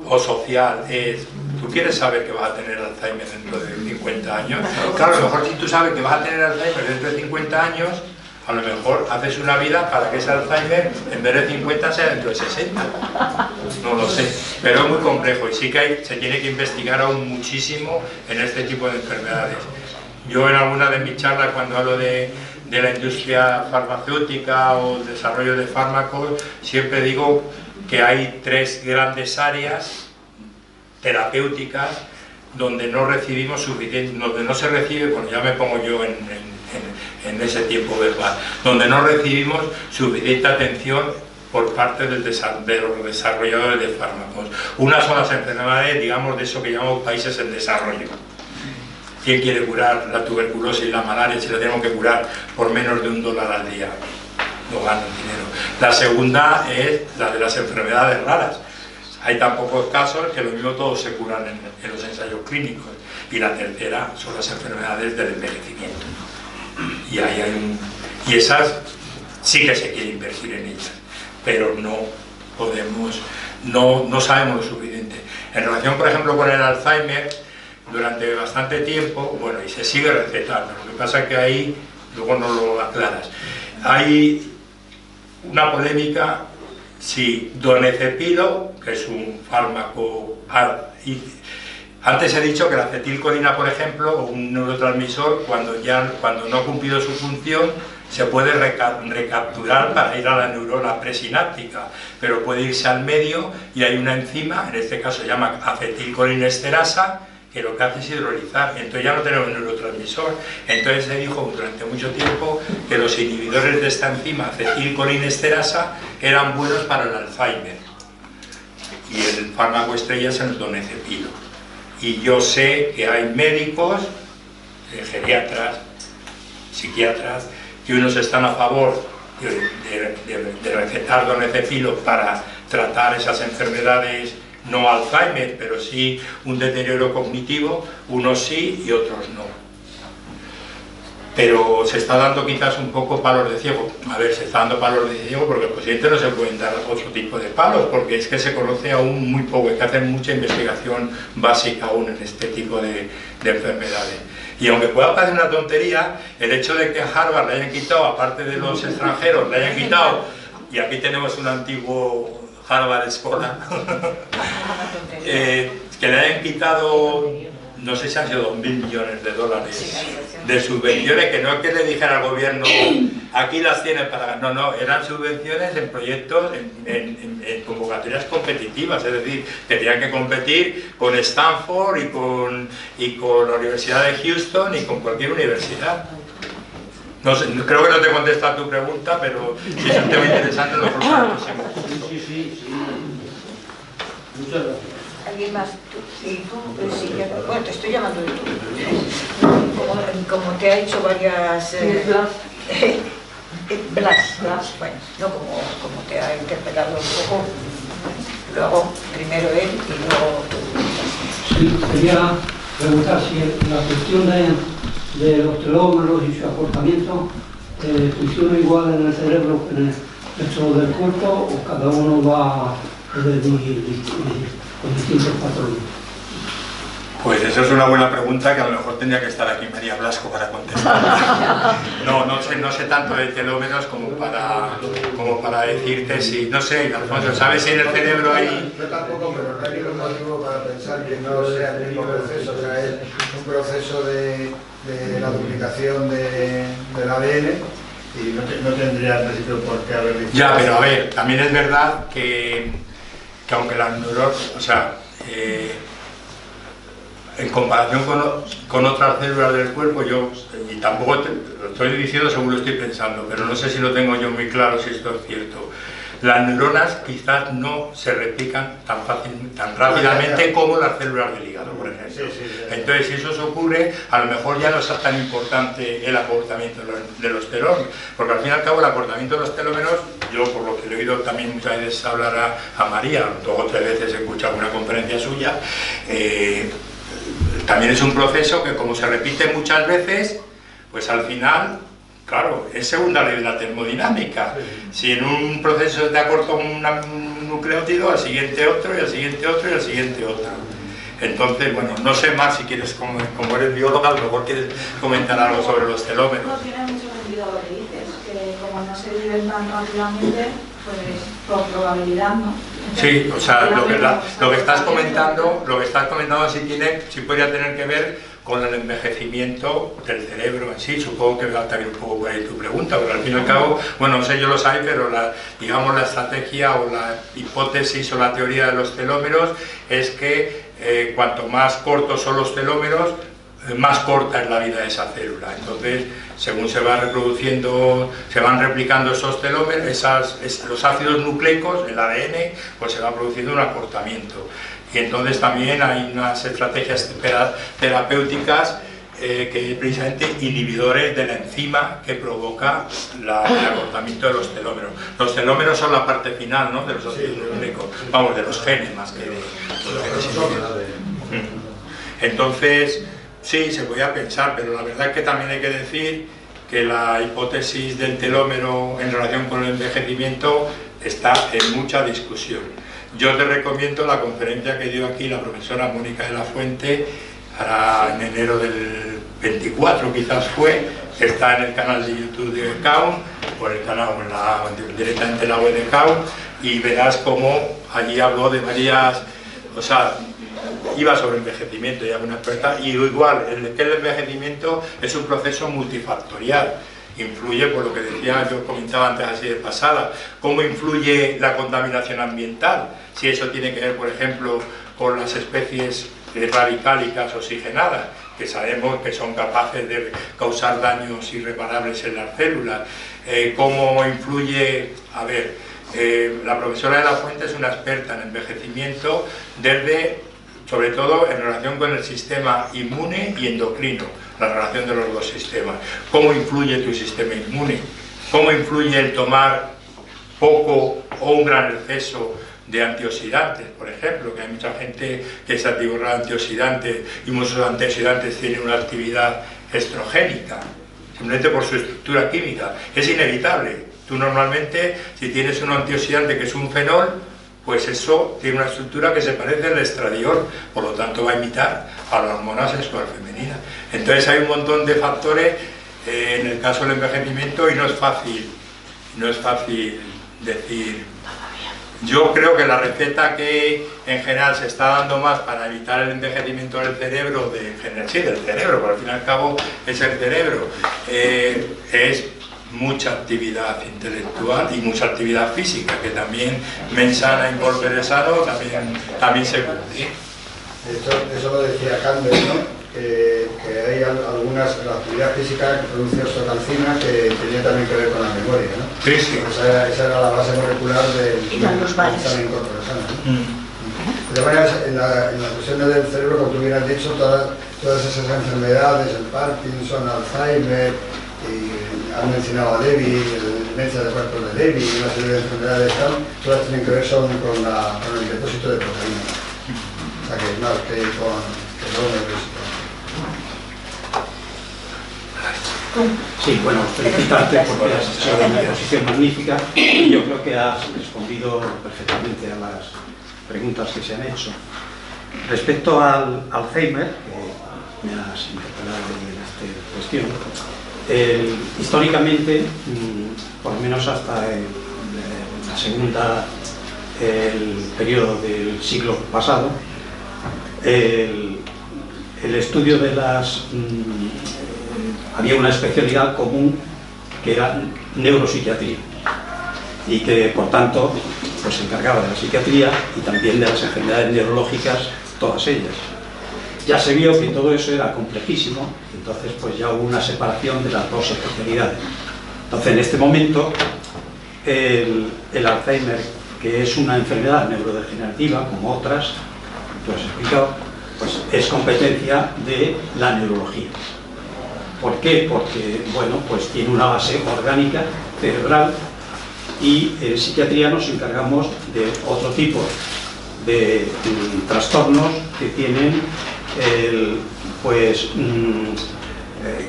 S1: o social, es: ¿tú quieres saber que vas a tener Alzheimer dentro de 50 años? Claro, a lo mejor si tú sabes que vas a tener Alzheimer dentro de 50 años, a lo mejor haces una vida para que ese Alzheimer en vez de 50 sea dentro de 60. No lo sé, pero es muy complejo y sí que se tiene que investigar aún muchísimo en este tipo de enfermedades. Yo en alguna de mis charlas, cuando hablo de la industria farmacéutica o el desarrollo de fármacos, siempre digo que hay 3 grandes áreas terapéuticas donde no recibimos suficiente, donde no se recibe, bueno, ya me pongo yo en ese tiempo verbal, donde no recibimos suficiente atención por parte de los desarrolladores de fármacos. Una son las enfermedades, digamos, de eso que llamamos países en desarrollo. ¿Quién quiere curar la tuberculosis y la malaria si la tenemos que curar por menos de $1 al día? No ganan dinero. La segunda es la de las enfermedades raras. Hay tan pocos casos que lo mismo todos se curan en los ensayos clínicos. Y la tercera son las enfermedades del envejecimiento. Y ahí y esas sí que se quiere invertir en ellas, pero no podemos, no sabemos lo suficiente. En relación, por ejemplo, con el Alzheimer, durante bastante tiempo, bueno, y se sigue recetando, lo que pasa es que ahí luego no lo aclaras. Hay una polémica si donepezilo, que es un fármaco, antes he dicho que la acetilcolina, por ejemplo, un neurotransmisor, cuando no ha cumplido su función, se puede recapturar para ir a la neurona presináptica, pero puede irse al medio y hay una enzima, en este caso se llama acetilcolinesterasa, que lo que hace es hidrolizar, entonces ya no tenemos neurotransmisor. Entonces se dijo durante mucho tiempo que los inhibidores de esta enzima, acetilcolinesterasa, eran buenos para el Alzheimer, y el fármaco estrella es el donepezilo. Y yo sé que hay médicos, geriatras, psiquiatras, que unos están a favor de recetar donepezilo para tratar esas enfermedades, no Alzheimer, pero sí un deterioro cognitivo, unos sí y otros no. Pero se está dando quizás un poco palos de ciego. A ver, se está dando palos de ciego porque al paciente no se pueden dar otro tipo de palos, porque es que se conoce aún muy poco, hay que hacer mucha investigación básica aún en este tipo de enfermedades. Y aunque pueda parecer una tontería, el hecho de que a Harvard le hayan quitado, aparte de los extranjeros, le hayan quitado, y aquí tenemos un antiguo Harvard Escola, que le hayan quitado, no sé si han sido $2.000 millones de subvenciones, que no es que le dijera al gobierno, aquí las tienen para... No, eran subvenciones en proyectos, en convocatorias competitivas, es decir, que tenían que competir con Stanford y con la Universidad de Houston y con cualquier universidad. No sé, creo que no te contesta a tu pregunta, pero si es un tema interesante, lo próximo.
S4: Sí. Muchas gracias.
S2: ¿Alguien más? Sí, bueno, te estoy llamando de tú. Como te ha hecho varias... Blas. Bueno, no como te ha interpelado un poco. Luego, primero él y luego tú.
S5: Sí, quería preguntar si la cuestión de los telómeros y su acortamiento funciona igual en el cerebro que en el resto del cuerpo, o cada uno va con distintos patrones.
S1: Pues eso es una buena pregunta que a lo mejor tendría que estar aquí María Blasco para contestar. No sé tanto de telómeros como para decirte si, no sé, Alfonso, ¿sabes si en el cerebro hay...?
S6: Yo tampoco, pero no hay ningún motivo para pensar que no sea el mismo proceso, o sea, es un proceso de la duplicación del ADN y no tendría en principio por qué haber dicho.
S1: Ya, pero a ver, también es verdad que aunque las neuronas, o sea, en comparación con otras células del cuerpo, y tampoco lo estoy diciendo según lo estoy pensando, pero no sé si lo tengo yo muy claro si esto es cierto. Las neuronas quizás no se replican tan rápidamente como las células del hígado, por ejemplo. Entonces, si eso ocurre, a lo mejor ya no es tan importante el acortamiento de los telómeros, porque al fin y al cabo el acortamiento de los telómeros, yo por lo que le he oído también muchas veces hablar a María, 2 o 3 veces he escuchado una conferencia suya, también es un proceso que como se repite muchas veces, pues al final Claro, es segunda ley de la termodinámica. Si en un proceso te acorta un nucleótido, al siguiente otro, y al siguiente otro, y al siguiente otro. Entonces, bueno, no sé más si quieres, como eres bióloga, a lo mejor quieres comentar algo sobre los telómeros.
S7: No tiene mucho sentido lo que dices, que como no se viven tan rápidamente, pues por probabilidad, ¿no? Entonces,
S1: Sí, o sea, lo que estás comentando sí podría tener que ver con el envejecimiento del cerebro en sí. Supongo que va también un poco por ahí tu pregunta, porque al fin y al cabo, bueno, no sé yo lo sé, pero digamos la estrategia o la hipótesis o la teoría de los telómeros es que cuanto más cortos son los telómeros, más corta es la vida de esa célula. Entonces, según se va reproduciendo, se van replicando esos telómeros, los ácidos nucleicos, el ADN, pues se va produciendo un acortamiento. Y entonces también hay unas estrategias terapéuticas que precisamente inhibidores de la enzima que provoca el acortamiento de los telómeros. Los telómeros son la parte final, ¿no?, de los ácidos nucleicos, vamos, de los genes más que de los genes. Entonces, sí, se podía pensar, pero la verdad es que también hay que decir que la hipótesis del telómero en relación con el envejecimiento está en mucha discusión. Yo te recomiendo la conferencia que dio aquí la profesora Mónica de la Fuente, ahora en enero del 24 quizás fue, está en el canal de YouTube de CAUN, o el canal, directamente en la web de CAUN, y verás cómo allí habló de varias, o sea, iba sobre envejecimiento, ya una experta, y igual, el envejecimiento es un proceso multifactorial. Influye, por lo que decía, yo comentaba antes así de pasada, cómo influye la contaminación ambiental, si eso tiene que ver, por ejemplo, con las especies radicálicas oxigenadas, que sabemos que son capaces de causar daños irreparables en las células, cómo influye, a ver, la profesora de la Fuente es una experta en envejecimiento sobre todo en relación con el sistema inmune y endocrino, la relación de los dos sistemas. ¿Cómo influye tu sistema inmune? ¿Cómo influye el tomar poco o un gran exceso de antioxidantes, por ejemplo? Que hay mucha gente que se atiborra de antioxidantes y muchos antioxidantes tienen una actividad estrogénica, simplemente por su estructura química. Es inevitable. Tú normalmente, si tienes un antioxidante que es un fenol, pues eso tiene una estructura que se parece al estradiol, por lo tanto va a imitar a la hormona sexual femenina. Entonces hay un montón de factores en el caso del envejecimiento y no es fácil decir. Yo creo que la receta que en general se está dando más para evitar el envejecimiento del cerebro, del cerebro, pero al fin y al cabo es el cerebro, es mucha actividad intelectual y mucha actividad física, que también mensana in corpore sano también se cumple.
S6: Eso lo decía Campbell, ¿no? Que hay algunas, la actividad física que produce oxocalcina que tenía también que ver con la memoria, ¿no?
S1: Sí, sí.
S6: Esa era la base molecular del
S2: mensana
S6: in corpore sano, ¿no? De todas maneras, en la cuestión del cerebro, como tú bien has dicho, todas esas enfermedades, el Parkinson, Alzheimer, y han mencionado a Levy, la demencia de cuerpos de Levy y una serie de enfermedades tal, todas tienen que ver con el depósito de proteínas. O sea que es más que con telómeros.
S8: Sí, bueno, felicitarte porque has hecho una exposición magnífica y yo creo que has respondido perfectamente a las preguntas que se han hecho. Respecto al Alzheimer, que me has interpelado en esta cuestión, históricamente, por lo menos hasta el periodo del siglo pasado, el estudio de había una especialidad común que era neuropsiquiatría y que por tanto pues, se encargaba de la psiquiatría y también de las enfermedades neurológicas, todas ellas. Ya se vio que todo eso era complejísimo, entonces pues ya hubo una separación de las dos especialidades. Entonces en este momento el Alzheimer, que es una enfermedad neurodegenerativa como otras, pues explicado, pues es competencia de la neurología. ¿Por qué? Porque, bueno, pues tiene una base orgánica, cerebral, y en psiquiatría nos encargamos de otro tipo de trastornos que tienen,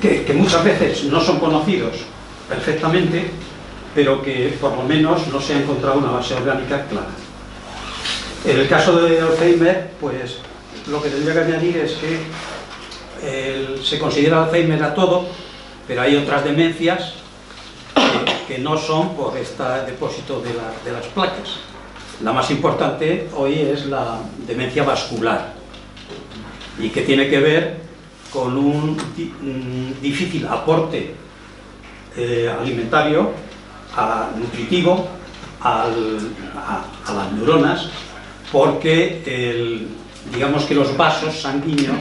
S8: que muchas veces no son conocidos perfectamente, pero que por lo menos no se ha encontrado una base orgánica clara. En el caso de Alzheimer, pues lo que tendría que añadir es que se considera Alzheimer a todo, pero hay otras demencias que no son por este depósito de las placas. La más importante hoy es la demencia vascular, y que tiene que ver con un difícil aporte alimentario, nutritivo, a las neuronas, porque digamos que los vasos sanguíneos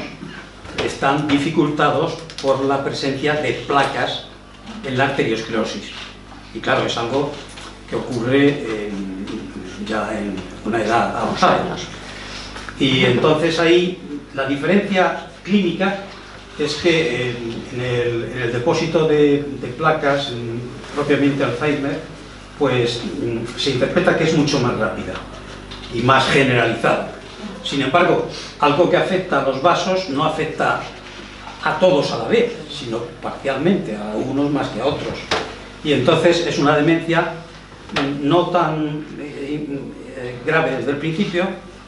S8: están dificultados por la presencia de placas en la arteriosclerosis. Y claro, es algo que ocurre ya en una edad avanzada. Y entonces ahí la diferencia clínica es que en el depósito de placas, propiamente Alzheimer, pues se interpreta que es mucho más rápida y más generalizada. Sin embargo, algo que afecta a los vasos no afecta a todos a la vez, sino parcialmente, a unos más que a otros. Y entonces es una demencia no tan grave desde el principio,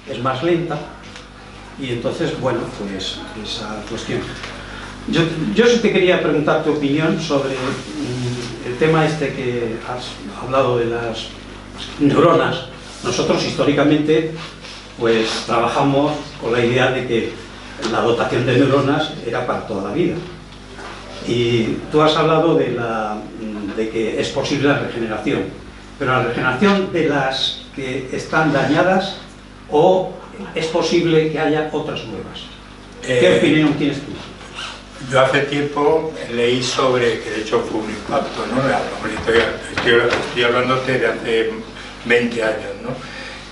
S8: es más lenta, y entonces, bueno, pues esa cuestión. Yo sí te quería preguntar tu opinión sobre el tema este que has hablado de las neuronas. Nosotros históricamente pues trabajamos con la idea de que la dotación de neuronas era para toda la vida. Y tú has hablado de que es posible la regeneración, pero la regeneración de las que están dañadas, o es posible que haya otras nuevas. ¿Qué opinión tienes tú?
S1: Yo hace tiempo leí sobre, que de hecho fue un impacto, ¿no? Estoy hablándote de hace 20 años, ¿no?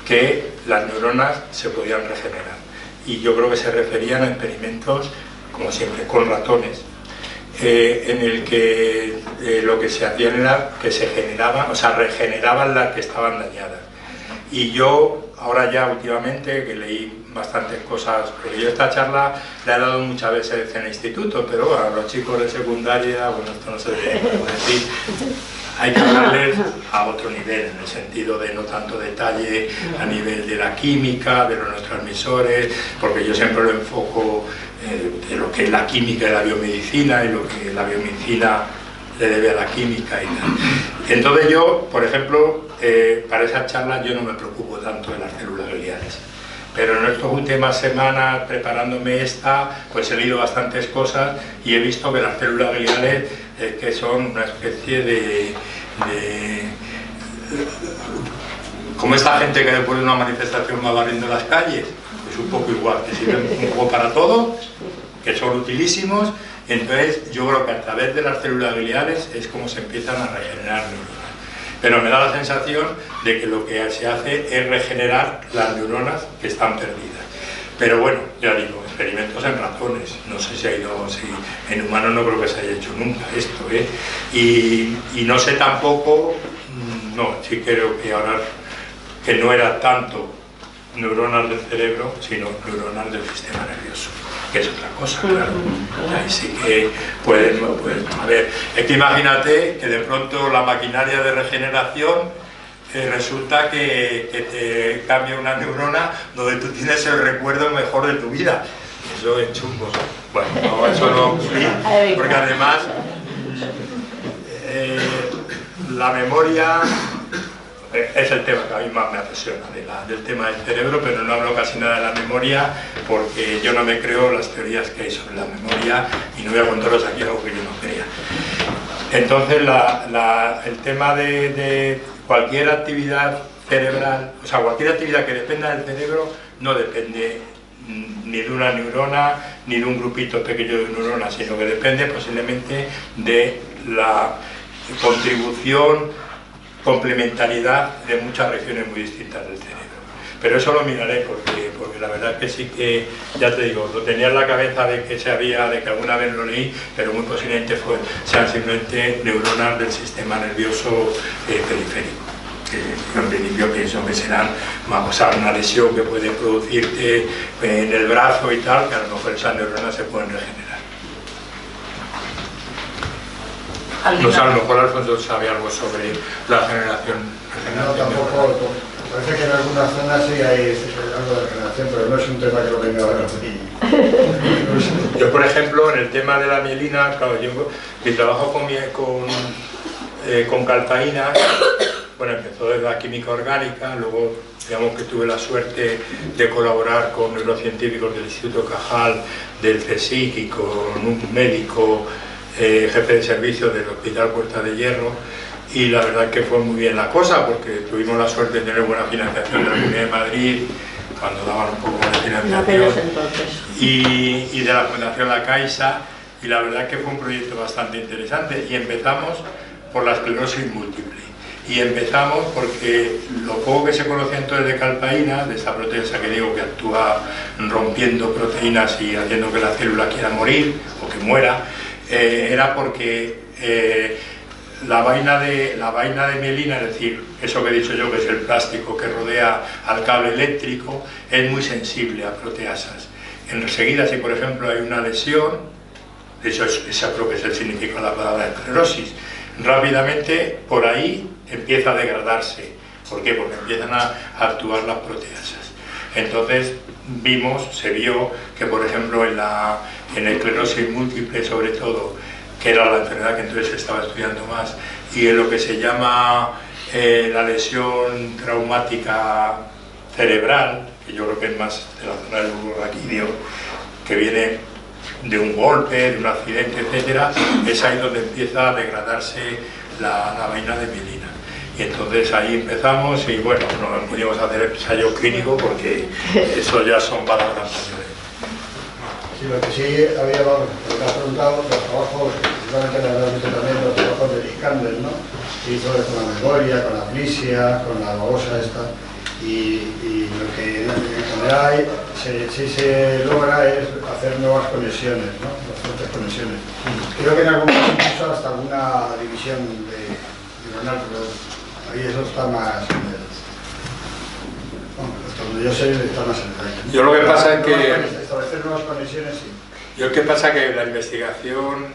S1: Que las neuronas se podían regenerar. Y yo creo que se referían a experimentos, como siempre, con ratones, en el que lo que se hacía era que se generaban, o sea, regeneraban las que estaban dañadas. Y yo, ahora ya últimamente, que leí bastantes cosas, porque yo esta charla la he dado muchas veces en el instituto, pero a los chicos de secundaria, bueno, esto no se debe decir, hay que hablarles a otro nivel, en el sentido de no tanto detalle a nivel de la química, de los neurotransmisores, porque yo siempre lo enfoco de lo que es la química y la biomedicina, y lo que la biomedicina le debe a la química y tal. Entonces yo, por ejemplo, para esa charla yo no me preocupo tanto de las células gliales. Pero en estas últimas semanas, preparándome esta, pues he leído bastantes cosas y he visto que las células gliales que son una especie de como esta gente que después de una manifestación va barriendo las calles, es un poco igual, que sirven un poco para todo, que son utilísimos. Entonces yo creo que a través de las células gliales es como se empiezan a regenerar neuronas. Pero me da la sensación de que lo que se hace es regenerar las neuronas que están perdidas. Pero bueno, ya digo, experimentos en ratones, no sé si ha ido, si en humanos no creo que se haya hecho nunca esto, y no sé tampoco, no, sí creo que ahora que no era tanto neuronas del cerebro, sino neuronas del sistema nervioso, que es otra cosa, claro. Ahí sí que pueden, a ver, es que imagínate que de pronto la maquinaria de regeneración resulta que te cambia una neurona donde tú tienes el recuerdo mejor de tu vida. Eso es chungo. Bueno, no, eso no ocurre, porque además la memoria es el tema que a mí más me apasiona del tema del cerebro, pero no hablo casi nada de la memoria porque yo no me creo las teorías que hay sobre la memoria y no voy a contaros aquí algo que yo no crea. Entonces el tema de cualquier actividad cerebral, o sea, cualquier actividad que dependa del cerebro no depende ni de una neurona ni de un grupito pequeño de neuronas, sino que depende posiblemente de la contribución, complementariedad de muchas regiones muy distintas del cerebro. Pero eso lo miraré porque la verdad es que sí que, ya te digo, lo tenía en la cabeza de que de que alguna vez lo leí, pero muy posiblemente sean simplemente neuronas del sistema nervioso periférico. Que en principio pienso que serán una lesión que puede producirte en el brazo y tal, que a lo mejor esas neuronas se pueden regenerar. No sé, a lo mejor Alfonso sabe algo sobre la generación.
S6: No, tampoco. Parece que en algunas zonas sí hay algo de regeneración, pero no es un tema que lo tenga ahora.
S1: Yo, por ejemplo, en el tema de la mielina, claro, mi trabajo con calpaína, bueno, empezó desde la química orgánica, luego digamos que tuve la suerte de colaborar con neurocientíficos del Instituto Cajal, del CSIC y con un médico jefe de servicio del Hospital Puerta de Hierro, y la verdad que fue muy bien la cosa porque tuvimos la suerte de tener buena financiación de la Comunidad de Madrid, cuando daban un poco de financiación, y de la Fundación La Caixa, y la verdad que fue un proyecto bastante interesante, y empezamos por la esclerosis múltiple. Y empezamos porque lo poco que se conocía entonces de calpaína, de esa proteína que digo que actúa rompiendo proteínas y haciendo que la célula quiera morir o que muera, era porque la vaina de mielina, es decir, eso que he dicho yo, que es el plástico que rodea al cable eléctrico, es muy sensible a proteasas. Enseguida, si por ejemplo hay una lesión, de hecho esa creo que es el significado de la palabra esclerosis, rápidamente por ahí empieza a degradarse. ¿Por qué? Porque empiezan a actuar las proteasas. Entonces se vio que por ejemplo en la esclerosis múltiple sobre todo, que era la enfermedad que entonces se estaba estudiando más, y en lo que se llama la lesión traumática cerebral, que yo creo que es más de la zona del bulbo raquídeo, que viene de un golpe, de un accidente, etcétera, es ahí donde empieza a degradarse la vaina de mielina. Y entonces ahí empezamos y bueno, no pudimos hacer ensayo clínico porque eso ya son palabras mayores.
S6: Sí, lo que sí había, lo que has preguntado, los trabajos, principalmente en el ámbito también, los trabajos de Iskander, ¿no? Que hizo con la memoria, con la plisia, con la babosa esta, y lo que en general sí se logra es hacer nuevas conexiones, ¿no? Las fuertes conexiones. Creo que en algún caso incluso hasta alguna división neuronal, pero ahí eso está más en el... Bueno, hasta donde yo sé está más en el aire.
S1: Yo lo que pasa es que...
S6: Establecer nuevas conexiones, sí.
S1: Yo lo que pasa es que la investigación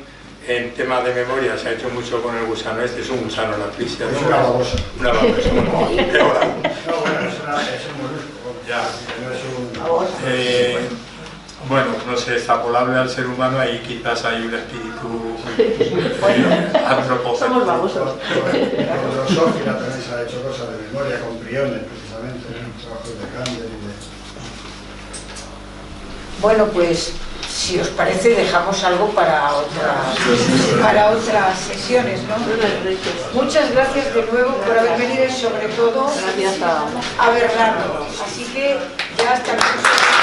S1: en temas de memoria se ha hecho mucho con el gusano este, es un gusano, la plisia.
S6: Es una babosa.
S1: Una babosa, bueno, peor aún.
S6: No, bueno, es un molusco.
S1: Ya.
S6: No es un...
S1: Bueno, no sé, extrapolable al ser humano, ahí quizás hay un espíritu antropocéntrico.
S9: Somos babosos.
S6: Con Drosófila también se ha hecho cosas de memoria, con priones precisamente, trabajos de Kander y de...
S2: Bueno, pues si os parece dejamos algo para otras sesiones, ¿no? Muchas gracias de nuevo por haber venido y sobre todo a Bernardo. Así que ya hasta el próximo.